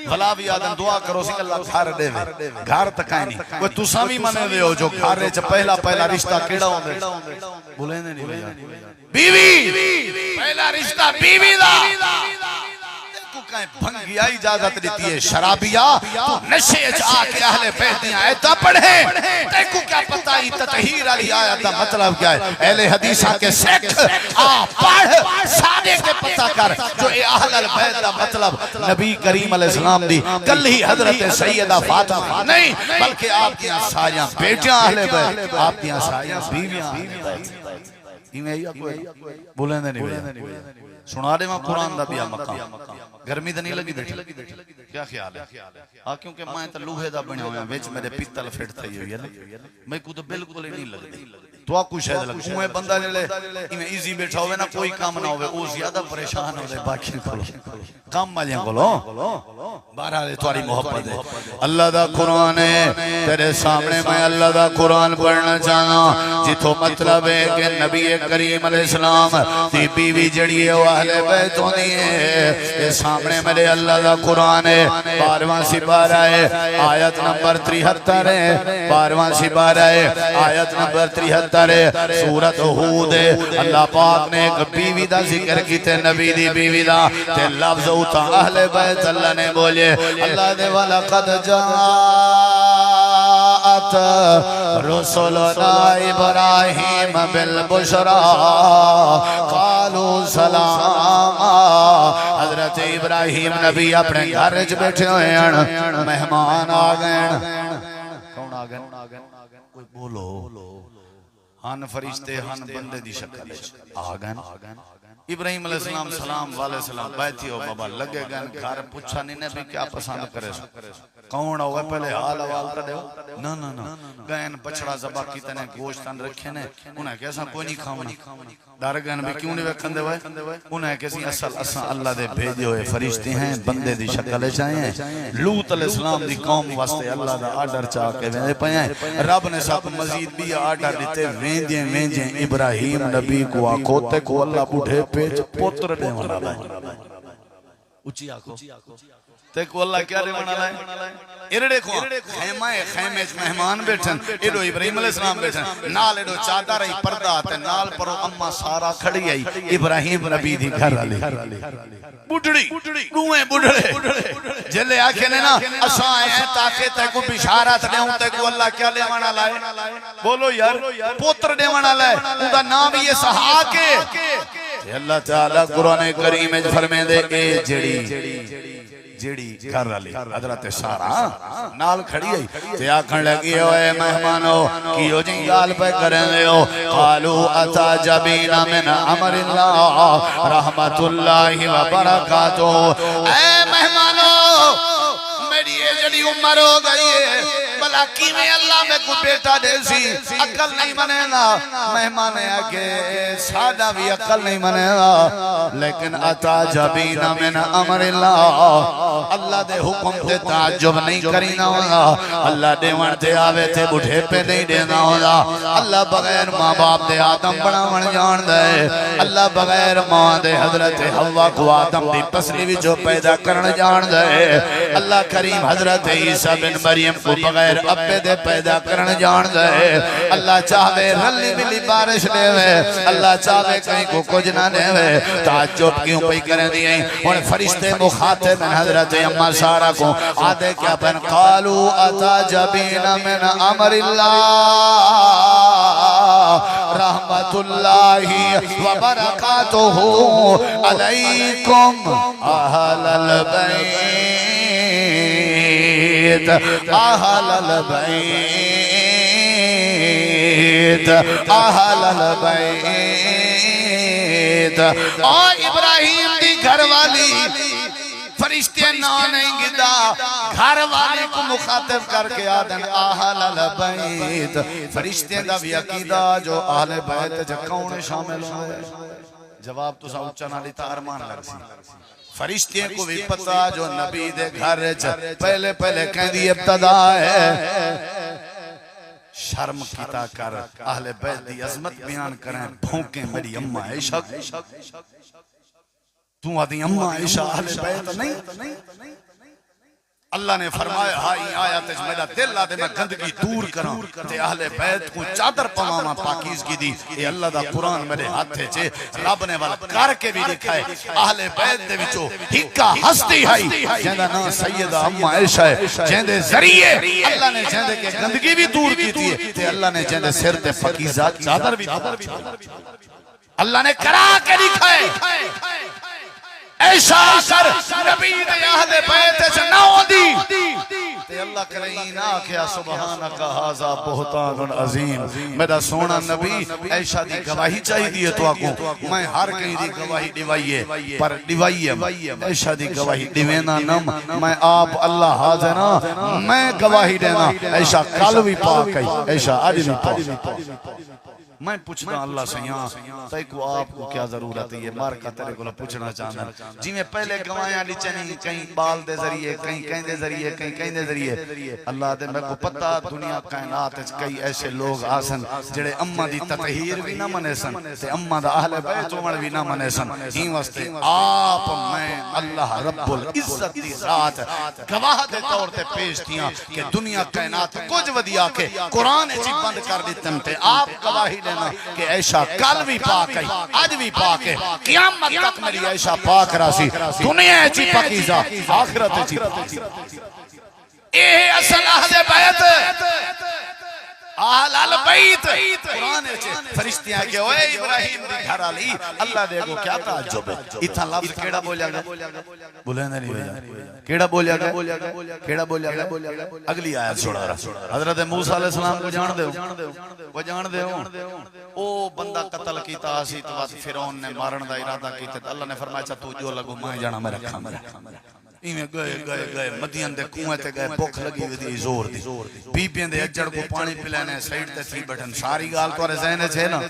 Speaker 1: بھلا بھی آدم دعا کرو سی اللہ گھر دے دے گھر تکائیں نہیں وہ تو سامی منے دے ہو جو گھر رہے چا پہلا رشتہ کیڑا ہوں دے بولے نہیں بیوی پہلا رشتہ بیوی دا کہیں بھنگیا اجازت دیتی ہے شرابیہ تو نشے جا کے اہل بیتیاں ایتا پڑھے دیکھو کیا پتہ ہی تطہیر علی آیت مطلب کیا ہے اہل حدیثہ کے سکھ پڑھ سادے کے پتہ کر جو اہل البیت دا مطلب نبی کریم علیہ السلام دی کل ہی حضرت سیدہ فاطمہ نہیں بلکہ آپ کی ساریاں بیٹیاں اہل بیت آپ کی ساریاں بیویاں اہل بیت ایمیں یا کوئی بولیں دے نہیں سنا دے میں قرآن دا بیا مقام گرمی دا نہیں لگی بیٹھی کیا خیال ہے ہاں کیونکہ میں تا لوہے دا بنے ہوئے ہیں بیچ میرے پیتل فٹ تھئی ہوئی ہے میں کو تو بالکل ہی نہیں لگ دی تو آپ کو شاید لگ اوہ بندہ جلے ایمیں ایزی بیٹھا ہوئے نا کوئی کام نہ ہوئے او زیادہ پریشان ہو دے باقی کھولو کام مالیاں کھولو بہرحال تمہاری محبت ہے اللہ دا قرآن ہے تیرے سامنے میں اللہ دا قرآن پڑھنا چاہنا جتو مطلب ہے کہ نبی کریم علیہ السلام دی بیوی جڑی ہے وہ اہل بیت ہونی ہے یہ سامنے میرے اللہ دا قرآن ہے 12واں سپارہ ہے آیت نمبر 73 ہے 12واں سپارہ ہے آیت نمبر 73 ہے سورت ہود ہے اللہ پاک نے ایک بیوی دا ذکر کیتے نبی دی بیوی دا تے لفظ ہوتا اہل بیت اللہ نے بولے اللہ دے وَلَقَدْ جَاءَتْ رُسُلُنَا إِبْرَاهِيمَ بِالْبُشْرَى قَالُوا سَلَامًا حضرت ابراہیم نبی اپنے گھر وچ بیٹھے ہوئے ہیں مہمان آ گئے کون آ گئے کوئی بولو ہن فرشتے ہن بندے دی شکل آ گئے ابراہیم علیہ السلام سلام والے سلام بیٹھی ہو بابا لگے گئے گھر پوچھا نہیں نے بھی کیا پسند کرے سو کون ہوئے پہلے حال حوال کر دے ہو نا گئن بچڑا زبا کی تنے گوشتان رکھے نے انہیں کیسا کوئی نہیں کھاؤنا ڈار گئن بھی کیوں نہیں وکھن دے ہوئے انہیں کیسی اصل اللہ دے بھیجے ہوئے فرشتے ہیں بندے دی شکلے چاہیں لوت علیہ السلام دی قوم واسطے اللہ دا آڈر چاہ کے ویندے پہنے رب نے ساتھ مزید بھی آڈر دیتے ویندیں ابراہیم نبی کو آکھوتے کو اللہ بڑھے پیچ پوتر دے ہونا بھائی اچھی آکھو تے کو اللہ کیا دے منا لائے ارڑے کو خیمہ خیمے مہمان بیٹھن ایڈو ابراہیم علیہ السلام بیٹھن نال ایڈو چادر ای پردہ تے نال پرو اما سارا کھڑی آئی ابراہیم نبی دی گھر علی بڑھڑی روئیں بڑھڑے جلے آکھے نے نا اساں ہیں تاکہ تے کو بشارت دے ہوں تے کو اللہ کیا لے منا لائے بولو یار پوتر دے منا لائے ان دا نام یہ اسحاق ہے اللہ تعالیٰ قرآن کریم میں فرمائے دے اے جیڑی گھر علی حضرت سارا نال کھڑی ہے تے آکھن لگی ہوئے مہمانو کیو جن گال پہ کریں لے ہو قالو اتاجبین من امر اللہ رحمت اللہ وبرکاتہ اے مہمانو میری یہ جڑی عمر ہو گئی ہے بلا کی میں اللہ میں کو بیٹا دے سی عقل نہیں منے نا مہمان ہے کہ سادہ بھی عقل نہیں منے نا لیکن اتاجبین من امر اللہ اللہ دے حکم تے تعجب نہیں کرینا ہوگا اللہ دے ونتے آوے تے بڑھے پہ نہیں دینا ہوگا اللہ بغیر ماں باپ دے آدم بڑا من جان دے اللہ بغیر ماں دے حضرت حوا کو آدم دی پسلی بھی جو پیدا کرن جان دے اللہ کریم حضرت عیسیٰ بن مریم کو بغیر ابے دے پیدا کرن جان دے اللہ چاہوے رلی ملی بارش دے وے اللہ چاہوے کہیں کو کچھ نہ دے وے تعجب کیوں پئی کریں دیئے اور فرشتے مخاطب ہیں حضرت اما سارا کو آدھے کیا پہن قالو اتاجبین من امر اللہ رحمت اللہ وبرکاتہ علیکم اہل البیت اہل البیت اہل البیت ابراہیم دی گھر والی فرشتے نہیں گدا گھر والے کو مخاطب کر کے آدن اہل البیت فرشتے دا بھی عقیدہ جو اہل بیت جکاؤں شامل ہوئے جواب تو ساوچہ نہ لیتا ارمان لگ سی فرشتے کو بھی پتا جو نبی دے گھر پہلے کہہ دی ابتدا ہے شرم کیتا کر اہل بیت دی عظمت بیان کریں بھونکیں میری اماں عائشہ تو آدھی اماں عائشہ اہل بیت نہیں اللہ نے فرمایا ہائی آیات میرا دل آدھے میں گندگی دور کروں تے اہل بیت کو چادر پماما پاکیز کی دی یہ اللہ دا قرآن میرے ہاتھے چھے رب نے والا کر کے بھی دکھائے اہل بیت دے وچو ہکا ہستی ہائی جہندہ نا سیدہ اماں عائشہ ہے جہندے ذریعے اللہ نے جہندے کے گندگی بھی دور کی تھی تے اللہ نے جہندے سر تے فقیزات چادر بھی اللہ نے کرا کے دکھائے ایسا کر نبی دے اہل بیت سے نہ دی تے اللہ کریں آکھیا سبحانکا ھذا بہتان عظیم میرا سونا نبی ایسا دی گواہی چاہی دیئے تو آکوں میں ہر کہیں دی گواہی دیوائیے پر دیوائیے ایسا دی گواہی دیوینا نم میں آپ اللہ حاضرہ میں گواہی دینا ایسا کالوی پاک ہے ایسا آجنی پاک میں پوچھنا اللہ سے یہاں تے کو آپ کو کیا ضرورت ہے یہ مار کا تیرے کو پوچھنا چاہنا جی میں پہلے گوایاں لیچنی کہیں بال دے ذریعے کہیں دے ذریعے کہیں دے ذریعے اللہ دے میں کو پتہ دنیا کائنات کئی ایسے لوگ آسن جڑے اممہ دی تطہیر بھی نہ منے سن تے اممہ دا اہل بیت عمر بھی نہ منے سن ہی واسطے آپ میں اللہ رب العزت دی ذات گواہ دے طور تے پیش کیاں کہ دنیا کائنات کچھ ودیا کے قرآن چی بند کر دیتن تے آپ گواہی کہ عائشہ کل بھی پاک ہے آج بھی پاک ہے قیامت تک میری عائشہ پاک راسی دنیا چی پاکیزہ آخرت چی پاکیزہ اے اصل اہل بیت اہل البیت قرآن ہے فرشتیاں کہ اوے ابراہیم دی گھر علی اللہ دے کو کیا تعجب ہے اتنا لفظ کیڑا بولیا گا بولے نہیں بھیا کیڑا بولیا گا کیڑا بولیا گا اگلی آیت چھوڑا رہا حضرت موسیٰ علیہ السلام کو جان دے وہ جان دے او بندہ قتل کیتا آسی تو بعد فرعون نے مارن دا ارادہ کیتا اللہ نے فرمایا تو جو لگو میں جانا میں رکھا ایویں گئے مدین دے کنویں تے گئے بھوک لگی ہوئی دی زور دی بیبیاں دے اجڑ کو پانی پلانے سائیڈ تے تھی بٹن ساری گال تورے ذہن چھے نا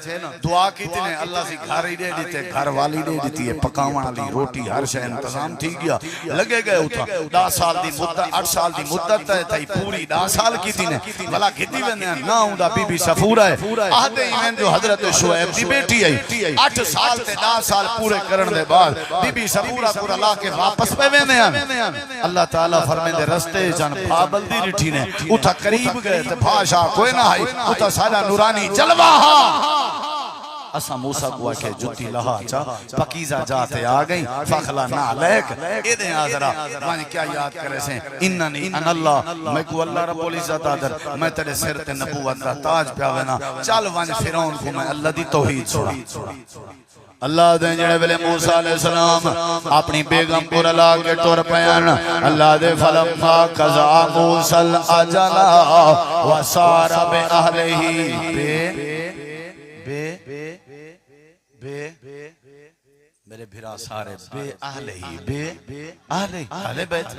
Speaker 1: دعا کیتی نے اللہ سی گھر ہی دے دیتے گھر والی دے دیتی ہے پکاون والی روٹی ہر شے انتظام تھی گیا لگے گئے اٹھا 10 سال دی مدت 8 سال دی مدت تھی پوری 10 سال کیتی نے بھلا کیتی وندے نہ ہوندا بی بی صفورہ ہے عہد ایمن جو حضرت شعیب دی بیٹی آئی 8 سال تے 10 سال پورے کرن دے بعد بی بی صفورہ کو لا کے واپس پہ ویندے اللہ تعالیٰ فرمین دے رستے جان بھابل دی رٹھی نے اتھا قریب گئے تے بھاشا کوئی نہ آئی اتھا سارا نورانی جلوہ اسا موسیٰ کو آکے جتی لہا چا پکیزہ جاتے آگئیں فخلا نعلیک ایدیں آزرا وانی کیا یاد کرے سے اننی ان اللہ میں کو اللہ رب العزت آدر میں تیرے سر تے نبوت دا تاج پیاوینا چل وانی فرعون کو میں اللہ دی توحید چھوڑا اللہ دے جڑے ویلے موسیٰ علیہ السلام اپنی بیگم کو رلا کے ٹور پیان اللہ دے فلما قضا موسیٰ الاجلا وسار بے اہلہی میرے بھرا سارے بے اہلہی بے اہلِ بیت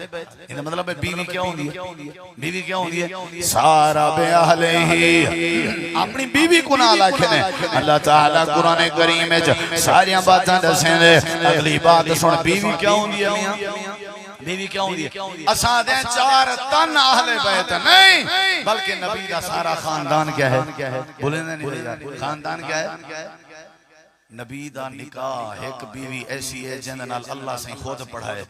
Speaker 1: انہا مطلب بیوی کیا ہوں دی بیوی کیا ہوں دی سارا بے اہلہی اپنی بیوی کو نہ لاکھنے اللہ تعالیٰ قرآن کریم میں ساریاں باتاں دسیں دے اگلی بات سن بیوی کیا ہوں دی بیوی کیا ہوں دی اساں دیں 4 تن اہل بیت نہیں بلکہ نبی کا سارا خاندان کیا ہے بولیں نہیں خاندان کیا ہے نبی دا نکاح ایک بیوی ایسی ہے جن نال اللہ سے خود پڑھائے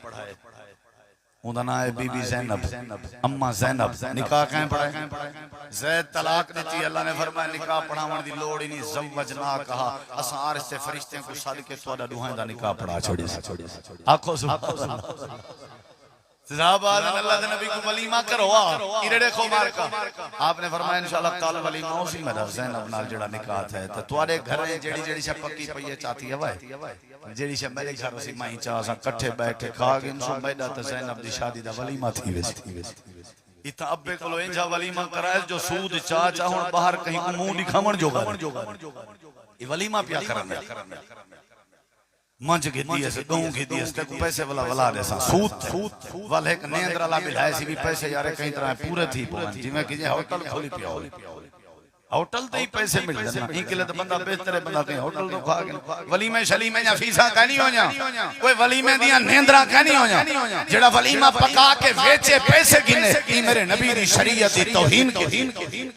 Speaker 1: اندھا نا ہے بی بی زینب اممہ زینب نکاح کہیں پڑھائے زید طلاق دیتی اللہ نے فرمایا نکاح پڑھاون دی لوڑ ہی نہیں زوجنا کہا اساں عرش سے فرشتے کو صادقے توڑا دوہائیں دا نکاح پڑھا چھوڑی آنکھوں سبحان اللہ صحابہ آدھن اللہ دے نبی کو ولیمہ کرو ایرڑے کو مار کا آپ نے فرمایا انشاءاللہ تعالی ولیمہ اسی میں رہ زینب نال جڑا نکاح ہے تو توارے گھر ہیں جیڑی شاہ پکی پئیے چاہتی ہے وائے جیڑی شاہ میرے گھر اسی ماہی چاہ سا کٹھے بیٹھ کے کھاگ انسو بیدہ تا زینب دی شادی دا ولیمہ تھی ویسی اتنا ابے کلو انجا ولیمہ کرائے جو سود چاہ ہون باہر کہیں امون دکھامن جو گا یہ ولیمہ پیا کرنے منج گھتی ہے سے گہوں گھتی ہے سے پیسے والا دے سا سوت والا ایک نیندر اللہ بلائے سی بھی پیسے یارے کہیں طرح پورے تھی پوان جی میں کیجئے ہوٹل کھولی پیا ہوئی ہوٹل تے ہی پیسے مل جانا ہی کے لئے تو بندہ بہتر ہے بندہ کہیں ہوٹل تو کھا گیا ولیمہ شلیمہ یا فیسا کہنی ہو جا کوئی ولیمہ دیا نیندرہ کہنی ہو جا جڑا ولیمہ پکا کے ویچے پیسے گنے یہ میرے نبی دی شریعت دی توہین کی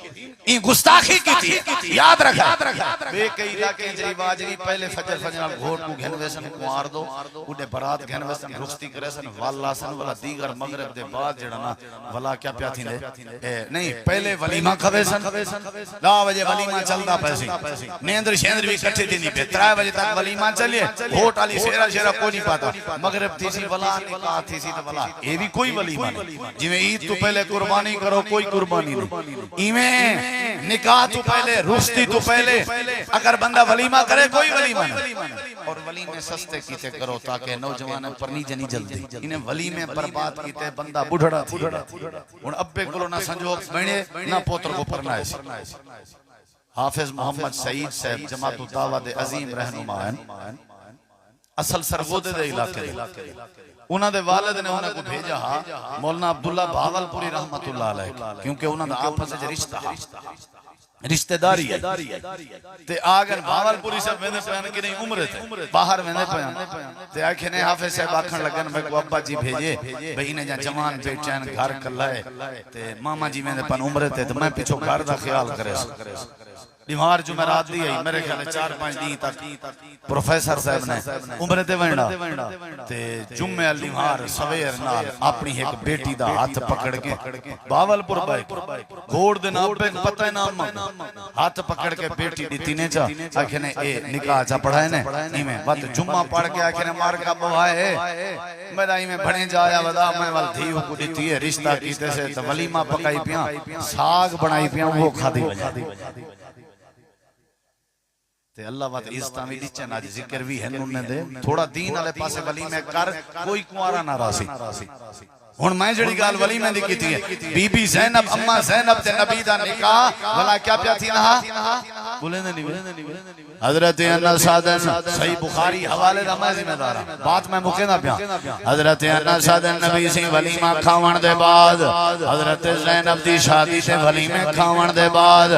Speaker 1: این گستاخی کی تھی یاد رکھا بے کئی علاقے جری واجری پہلے فجر فجر گھوٹ کو گھنویسن کو آر دو اُنہیں برات گھنویسن رخصتی کریسن والا سن والا دیگر مغرب دے بعد جڑنا والا کیا پیا تھی نہیں پہلے ولیمہ کھویسن لا وجہ ولیمہ چلتا پیسی نیندر شیندر بھی کٹھے دی نہیں پہ 3 بجے تک ولیمہ چلیے گھوٹ آلی سیرہ شیرہ کو نہیں پاتا مغرب تھی سی والا نکاح تھی سی تو والا یہ بھی کوئی ولیمہ نہیں جی میں عید تو پہلے قربانی کرو کوئی قربانی نہیں ایمیں نکاح تو پہلے رشتی تو پہلے اگر بندہ ولیمہ کرے کوئی ولیمہ نہیں اور ولیمے سستے کیتے کرو تاکہ نوجوانوں پر نہیں جنی جلدی انہیں ولیمے برباد کیتے بندہ بڑھڑا تھی ان ابے کلو نہ سنجوک بڑھے نہ پوتر کو پرنا ایسی حافظ محمد سعید صاحب جماعت الدعوت عظیم رہنما ہیں اصل سرگودے دے علاقے انہاں دے والد نے انہاں کو بھیجا مولانا عبداللہ بھاولپوری رحمت اللہ علیہ کیونکہ انہاں دا آپس سے رشتہ داری ہے تے آگر بھاولپوری سے ویندے پیان کی نہیں عمرے تھے باہر ویندے پیان تے آکھے نے حافظ صاحب آکھن لگن میں کو ابا جی بھیجے بھئی انہیں جہاں جوان بیٹھیں گھر کر لائے تے ماما جی ویندے پیان عمرے تھے تو میں پیچھو گھر دا خیال کرے دیوار جو میں رات دی ہے میرے خیال 4-5 دن تک پروفیسر صاحب نے عمرے تے وینڈا تے جمعہ دیوار سویر نال اپنی ایک بیٹی دا ہاتھ پکڑ کے بھاولپور بائک گھوڑ دے نام پہ پتہ نام ہاتھ پکڑ کے بیٹی دیتی نے چا آکھے نے اے نکاح چا پڑھائے نے ایمیں بات جمعہ پڑھ کے آکھے نے مار کا بوائے میرا ایمیں بڑھیں جایا ودا میں وال دھیو کو دیتی ہے رشتہ کیتے سے تو ولیمہ پکائی پیاں ساگ بنائی پیاں وہ کھا دی وجہ تے اللہ وات عزتاں بھی دیچے نا ذکر بھی ہے انہوں نے دے تھوڑا دین علیہ پاسے ولیمہ کر کوئی کنوارا نہ راسی ہن میں جڑی گال ولیمہ دی کیتی ہے بی بی زینب اماں زینب تے نبی دا نکاح بھلا کیا پیا تھی نہا بولیں نہیں حضرت انس سادن صحیح بخاری حوالے دا میں ذمہ دار بات میں مکے نہ پیا حضرت انس سادن نبی سی ولیمہ کھاون دے بعد حضرت زینب دی شادی تے ولیمے کھاون دے بعد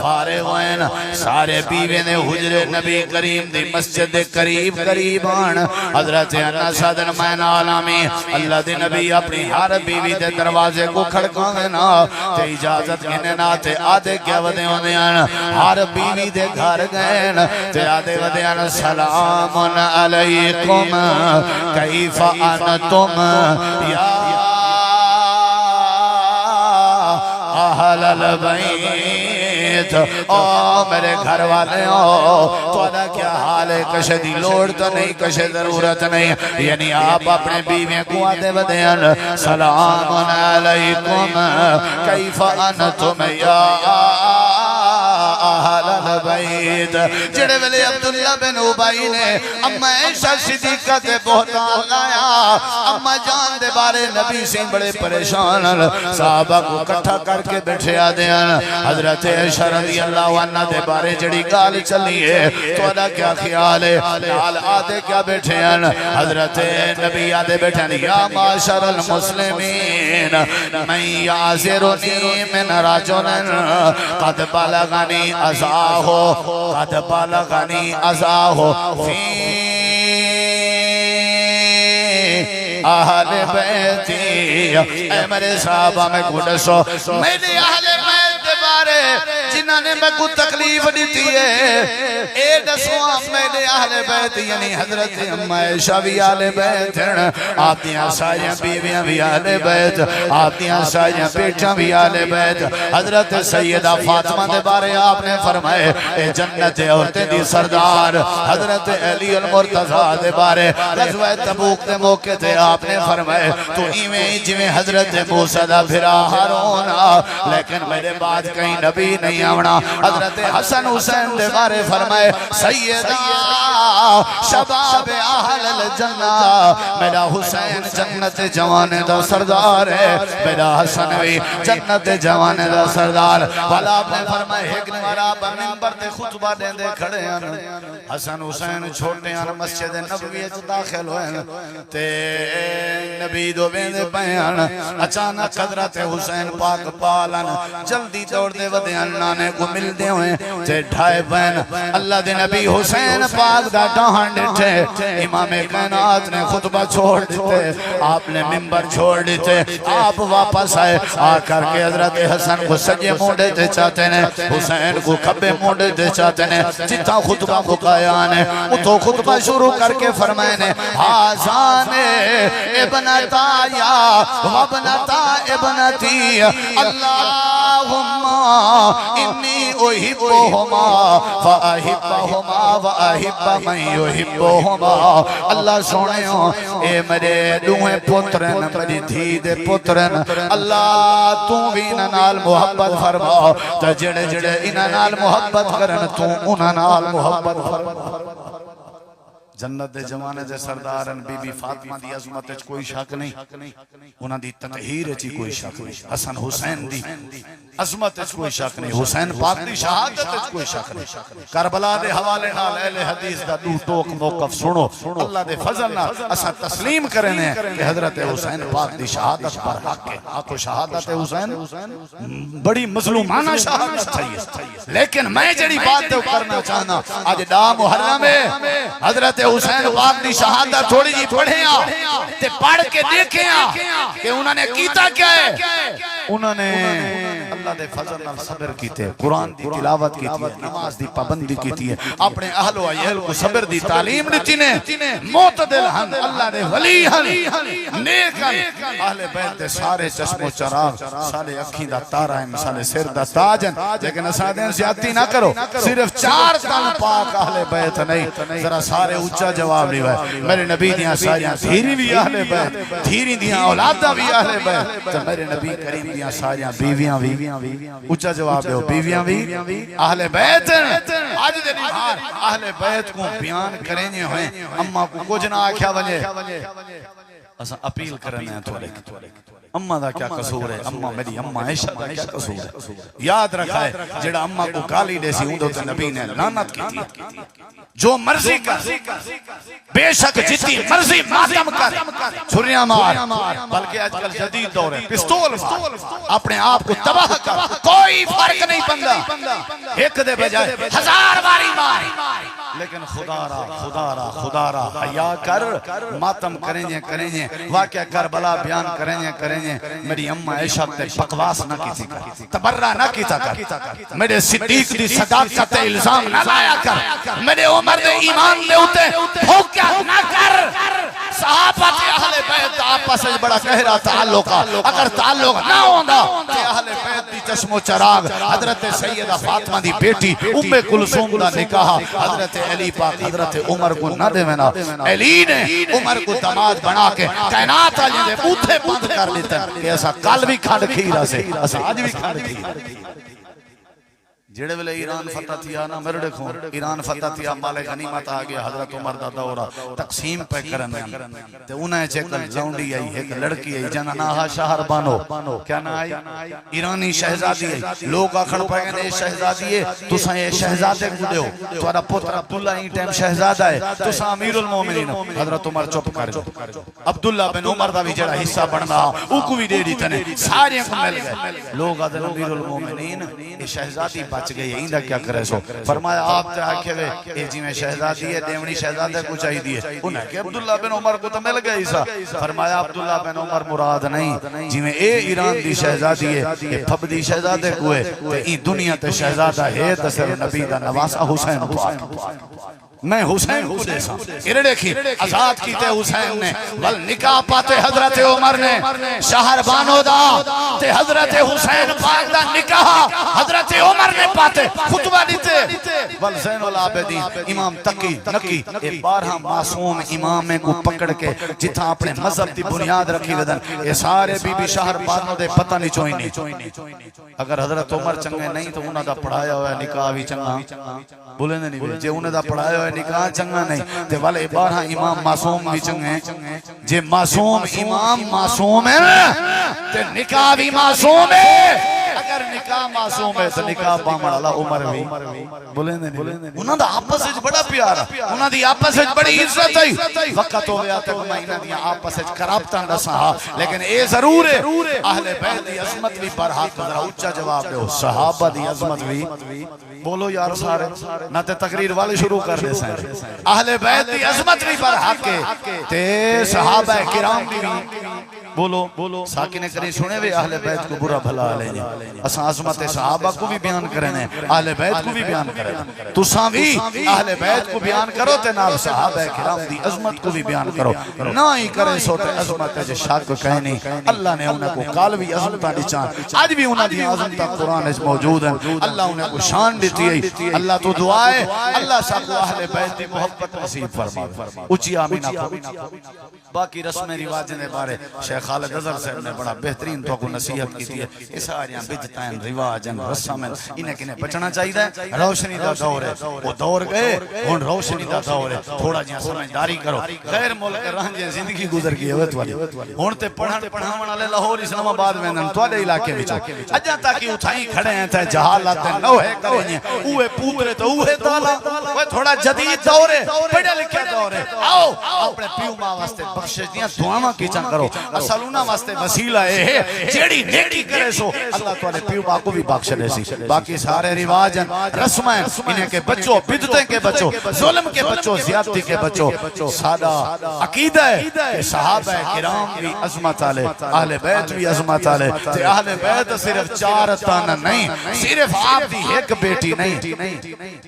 Speaker 1: فارغ ہوئن سارے بیوے نے حجرے نبی کریم دی مسجد دے قریب آن حضرت انس سادن میں عالمی اللہ دے نبی اپنی ہر بیوی دے دروازے کو کھڑکاویں نا تے اجازت کنے نا تے آدھے کیا ودے ہوندے ہر بیوی دے گھر گئے تے آدھے ودے سلام علیکم کیف انتم یا اہل البیت او میرے گھر والے ہو تو ادا کیا حال ہے کشے دی لوڑ تو نہیں کشے ضرورت نہیں یعنی آپ اپنے بیویں کو آدھے ودے سلام علیکم کیف انتم یا اہل البیت جڑے ویلے عبداللہ بن ابی نے اما عائشہ صدیقہ تے بہتان لایا اما جان دے بارے نبی سے بڑے پریشان صحابہ کو اکٹھا کر کے بیٹھے آدھے حضرت عائشہ رضی اللہ عنہ دے بارے جڑی گال چلی ہے تو ادا کیا خیال ہے نال آدھے کیا بیٹھے حضرت نبی آدھے بیٹھے یا معاشر المسلمین من یعذرنی من رجل قد بلغنی قد بلغنی ازاہو فی اہل بیتی اے میرے صحابہ میں گھڑسو میرے اہل بیت دے بارے جنہاں نے میں کو تکلیف دیتی ہے اے دسواں میرے اہل بیت یعنی حضرت اما عائشہ بھی اہل بیت ہیں آپ دیاں ساریاں بیویاں بھی اہل بیت آپ دیاں ساریاں بیٹیاں بھی اہل بیت حضرت سیدہ فاطمہ دے بارے آپ نے فرمائے اے جنت عورتیں دی سردار حضرت علی المرتضیٰ دے بارے غزوہ تبوک دے موقع تے آپ نے فرمائے تو ایویں جویں حضرت موسیٰ دا پھرا ہارون لیکن میرے بعد کہیں نبی نہیں آونا حضرت حسن حسین دے بارے فرمائے سیدہ شباب اہل الجنہ میرا حسین جنت جوانے دا سردار ہے میرا حسن بھی جنت جوانے دا سردار والا آپ نے فرمائے ایک نوارا پر منبر تے خطبہ دیں دے کھڑے ہیں حسن حسین چھوٹے ہیں مسجد نبویت داخل ہوئے تے نبی دو بیندے پہن اچانک حضرت حسین پاک پالن جلدی توڑ دے ودے نانے کو مل دے ہوئے تے ڈھائے بین اللہ دے نبی حسین پاک دا ڈہن ڈٹھے امام کائنات نے خطبہ چھوڑ دیتے آپ نے منبر چھوڑ دیتے آپ واپس آئے آ کر کے حضرت حسن کو سجے موڑے دے چاہتے ہیں حسین کو کھبے موڑے دے چاہتے ہیں جتا خطبہ کو قیان ہے اتو خطبہ شروع کر کے فرمائے نے حازان ابنتا یا وابنتا ابنتی اللہم انی احبہما فاحبہما واحب من یحبہما اللہ سونے ہوں اے میرے دوہیں پترن میری دھی دے پترن اللہ تو بھی انہال محبت فرما تا جڑے جڑے انہال محبت کرن تو انہال محبت فرما جنت دے جوانے دے سردارن بی بی فاطمہ دی عظمت اچ کوئی شک نہیں انہاں دی تطہیر اچ کوئی شک نہیں حسن حسین دی عظمت اچ کوئی شک نہیں حسین پاک دی شہادت اچ کوئی شک نہیں کربلا دے حوالے نال اہل حدیث دا دو ٹوک موقف سنو اللہ دے فضل نال اساں تسلیم کرنے کہ حضرت حسین پاک دی شہادت پر حق ہے آکو شہادت حسین بڑی مظلومانہ شہادت تھی لیکن میں جڑی بات دے کرنا چاہنا آج دا محرم ہے حضرت حسین پاک دی شہادت تھوڑی جی پڑھیں تے پڑھ کے دیکھیں کہ انہوں نے کیتا کیا ہے انہوں نے اللہ دے فضل نال صبر کیتے قرآن دی تلاوت کیتی ہے نماز دی پابندی کیتی ہے اپنے اہل و عیال کو صبر دی تعلیم دیتی نے معتدل ہن اللہ دے ولی ہن نیک ہن اہل بیت دے سارے چشم و چراغ سارے اکھیں دا تارا ہیں سارے سر دا تاج ہیں لیکن اسادین زیادتی نہ کرو صرف 4 تن پاک اہل بیت نہیں ذرا سارے اچھا جواب نہیں ہے میرے نبی دیاں ساریاں دھیری بھی اہل بیت دھیری دیاں اولادہ بھی اہل بیت تو میرے نبی کریم دیاں ساریاں بیویاں بھی اچھا جواب دے بیویاں بھی اہل بیت آج دے نبھار اہل بیت کو بیان کریں ہوئے اممہ کو کچھ نہ آکھا وجہ اسا اپیل کرنے ہیں تھوڑے اماں دا کیا قصور ہے؟ اماں میری اماں عائشہ دا کیا قصور ہے؟ یاد رکھا ہے جڑا اماں کو گالی دے سی اندھو تے نبی نے لعنت کی تھی. جو مرضی کر بے شک جتنی مرضی ماتم کر چھریاں مار بلکہ آج کل جدید دور ہے پستول مار اپنے آپ کو تباہ کر کوئی فرق نہیں بندہ ایک دے بجائے 1000 باری مار لیکن خدا را حیا کر ماتم کریں جے واقعہ کربلا بیان کریں جے میری اماں عائشہ تے بکواس نہ کیتی کر تبرہ نہ کیتا کر میرے صدیق دی صداقت تے الزام نہ لایا کر میرے عمر دے ایمان دے اوتے دھوکا نہ کر صحابہ تے اہل بیت آپس وچ بڑا گہرا تعلق اگر تعلق نہ ہوندا تے اہل بیت دی چشم و چراغ حضرت سیدہ فاطمہ دی بیٹی ام کلثوم دا نکاح حضرت علی پاک حضرت عمر کو نہ دے وینا علی نے عمر کو داماد بنا کے کائنات والے دے بوتھے بند کر لیتا کہ ایسا کل بھی کھڑ کھیرا سے آج بھی کھڑ کھیرا جڑے ویلے ایران فتح تھیا نا میرے دیکھو ایران فتح تھیا مال غنیمت آ گیا حضرت عمر دا دورہ تقسیم پہ کرنے تے انہیں چکل لونڈی آئی ایک لڑکی آئی جنہ ناہا شہر بانو کیا نہ آئی ایرانی شہزادی آئی لوگ آخر پہ گئے یہ شہزادی ہے تو ساں یہ شہزادے کو دیو تو ارہ پتر عبداللہ این ٹائم شہزادہ ہے تو ساں امیر المومنین حضرت عمر چپ کر عبداللہ بن عمر دا بھی جڑا حصہ بن رہا او کو بھی دے دی تنے سارے کو مل گئے لوگ آدھے امیر المومنین یہ شہزادی بچ گئی ایندہ کیا کرے سو فرمایا آپ تے آکھے وے اے جی میں شہزادی ہے دیونی شہزادے کو چاہی دیئے انہیں کہ عبداللہ بن عمر کو تو مل گئی سا فرمایا عبداللہ بن عمر مراد نہیں جی میں اے ایران دی شہزادی ہے اے پھب دی شہزادے کو ہے تے این دنیا تے شہزادہ ہے تے نبی دا نواسہ حسین پاک میں حسین کو دے سا یہ دیکھی آزاد کیتے حسین نے بل نکاح پاتے حضرت عمر نے شہر بانو دا تے حضرت حسین پاک دا نکاح حضرت عمر نے پاتے خطبہ دیتے بل زین العابدین امام تقی نقی اے 12 معصوم امام کو پکڑ کے جتھا اپنے مذہب دی بنیاد رکھی ودن یہ سارے بی بی شہر بانو دے پتہ نہیں چوئنی اگر حضرت عمر چنگے نہیں تو انہاں دا پڑھایا ہوا ہے نکاح بھی چنگا بولے نہیں بھی جے انہاں دا پڑھایا ہوا ہے نکاح چنگا نہیں تے والے 12 امام معصوم بھی چنگے جے معصوم امام معصوم ہے تے نکاح بھی معصوم ہے اگر نکاح معصوم ہے تو نکاح پامن اللہ عمر بھی بولے نہیں انہاں دا آپس وچ بڑا پیار انہاں دی آپس وچ بڑی عزت ہے وقت ہو گیا تے میں انہاں دی آپس وچ کرابتاں دساں لیکن اے ضرور ہے اہل بیت دی عظمت بھی پر حق ذرا اونچا جواب دو صحابہ دی عظمت بھی بولو یار سارے نہ تے تقریر والے شروع کر دے سیں اہل بیت دی عظمت بھی پر حق ہے تے صحابہ کرام بھی بولو ساکن کریں سنے وے اہل بیت کو برا بھلا لیں اساں عظمت صحابہ کو بھی بیان کرنے اہل بیت کو بھی بیان کرنے تو ساوی اہل بیت کو بیان کرو تے نال صحابہ کرام دی عظمت کو بھی بیان کرو نہ ہی کریں سو تے عظمت جو شاک کہیں نہیں اللہ نے انہیں کو کال بھی عظمتاں نچان آج بھی انہیں دی عظمتاں قرآن اس موجود ہیں اللہ انہیں کو شان دیتی ہے اللہ تو دعائے اللہ ساکو اہل بیت دی محبت نصیب فرما اچھی آمینہ کو باقی رسم رواج نے بارے شیخ خالد اظہر صاحب نے بڑا بہترین تو کو نصیحت کی تھی یہ ساریاں بدعتیں رواج رسمیں انہیں کنہیں بچنا چاہیے روشنی دا دور ہے وہ دور گئے ہن روشنی دا دور ہے تھوڑا جہاں سمجھداری کرو غیر ملک رہن زندگی گزر گئی ہے والی ہن تے پڑھن پڑھاون والے لاہور اسلام آباد ویندن تواڈے علاقے وچ اجا تک اتھائی کھڑے ہیں تے جہالت نو ہے کریں اوے پوترے تو اوے تالا وہ تھوڑا جدید دور ہے پڑھے لکھے دور ہے آؤ اپنے پیو ماں واسطے بخشش دیاں دعاواں کیچاں کرو اصلونا واسطے وسیلہ ہے جیڑی نیکی کرے سو اللہ تعالی پیو ماں کو بھی بخش دے سی باقی سارے رواج رسمیں انہیں کے بچوں بدعتیں کے بچوں ظلم کے بچوں زیادتی کے بچوں سادہ عقیدہ ہے کہ صحابہ کرام بھی عظمت والے اہل بیت بھی عظمت والے تے اہل بیت صرف 4 تن نہیں صرف آپ دی ایک بیٹی نہیں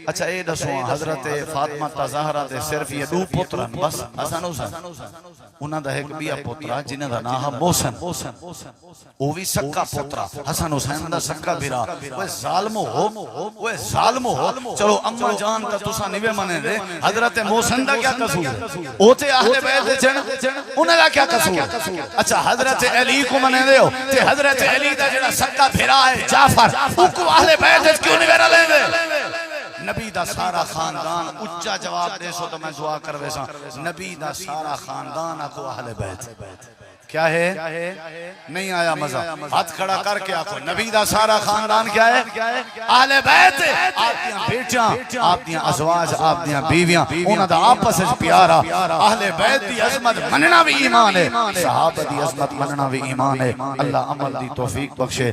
Speaker 1: اچھا اے دسو حضرت فاطمہ زہرا دے صرف یہ 2 پتر بس حسن حسین انہاں دا ایک بیا پترا جنہاں دا نام محسن او بھی سکا پترا حسن حسین دا سکا بھرا وہ ظالم ہو چلو اما جان تا تساں نیوے منے دے حضرت محسن دا کیا قصور ہے او تے اہل بیت دے جن انہاں دا کیا قصور ہے اچھا حضرت علی کو منے دے ہو تے حضرت علی دا جڑا سکا بھرا ہے جعفر او کو اہل بیت کیوں نہیں میرا لیں دے نبی دا سارا خاندان اچھا جواب دے سو تو میں دعا کروے سا نبی دا سارا خاندان کو اہل بیت کیا ہے نہیں آیا مزہ ہاتھ کھڑا کر کے آکھو نبی دا سارا خاندان کیا ہے اہل بیت آپ دیاں بیٹیاں آپ دیاں ازواج آپ دیاں بیویاں انہاں دا آپس وچ پیارا اہل بیت دی عظمت مننا بھی ایمان ہے صحابہ دی عظمت مننا بھی ایمان ہے اللہ عمل دی توفیق بخشے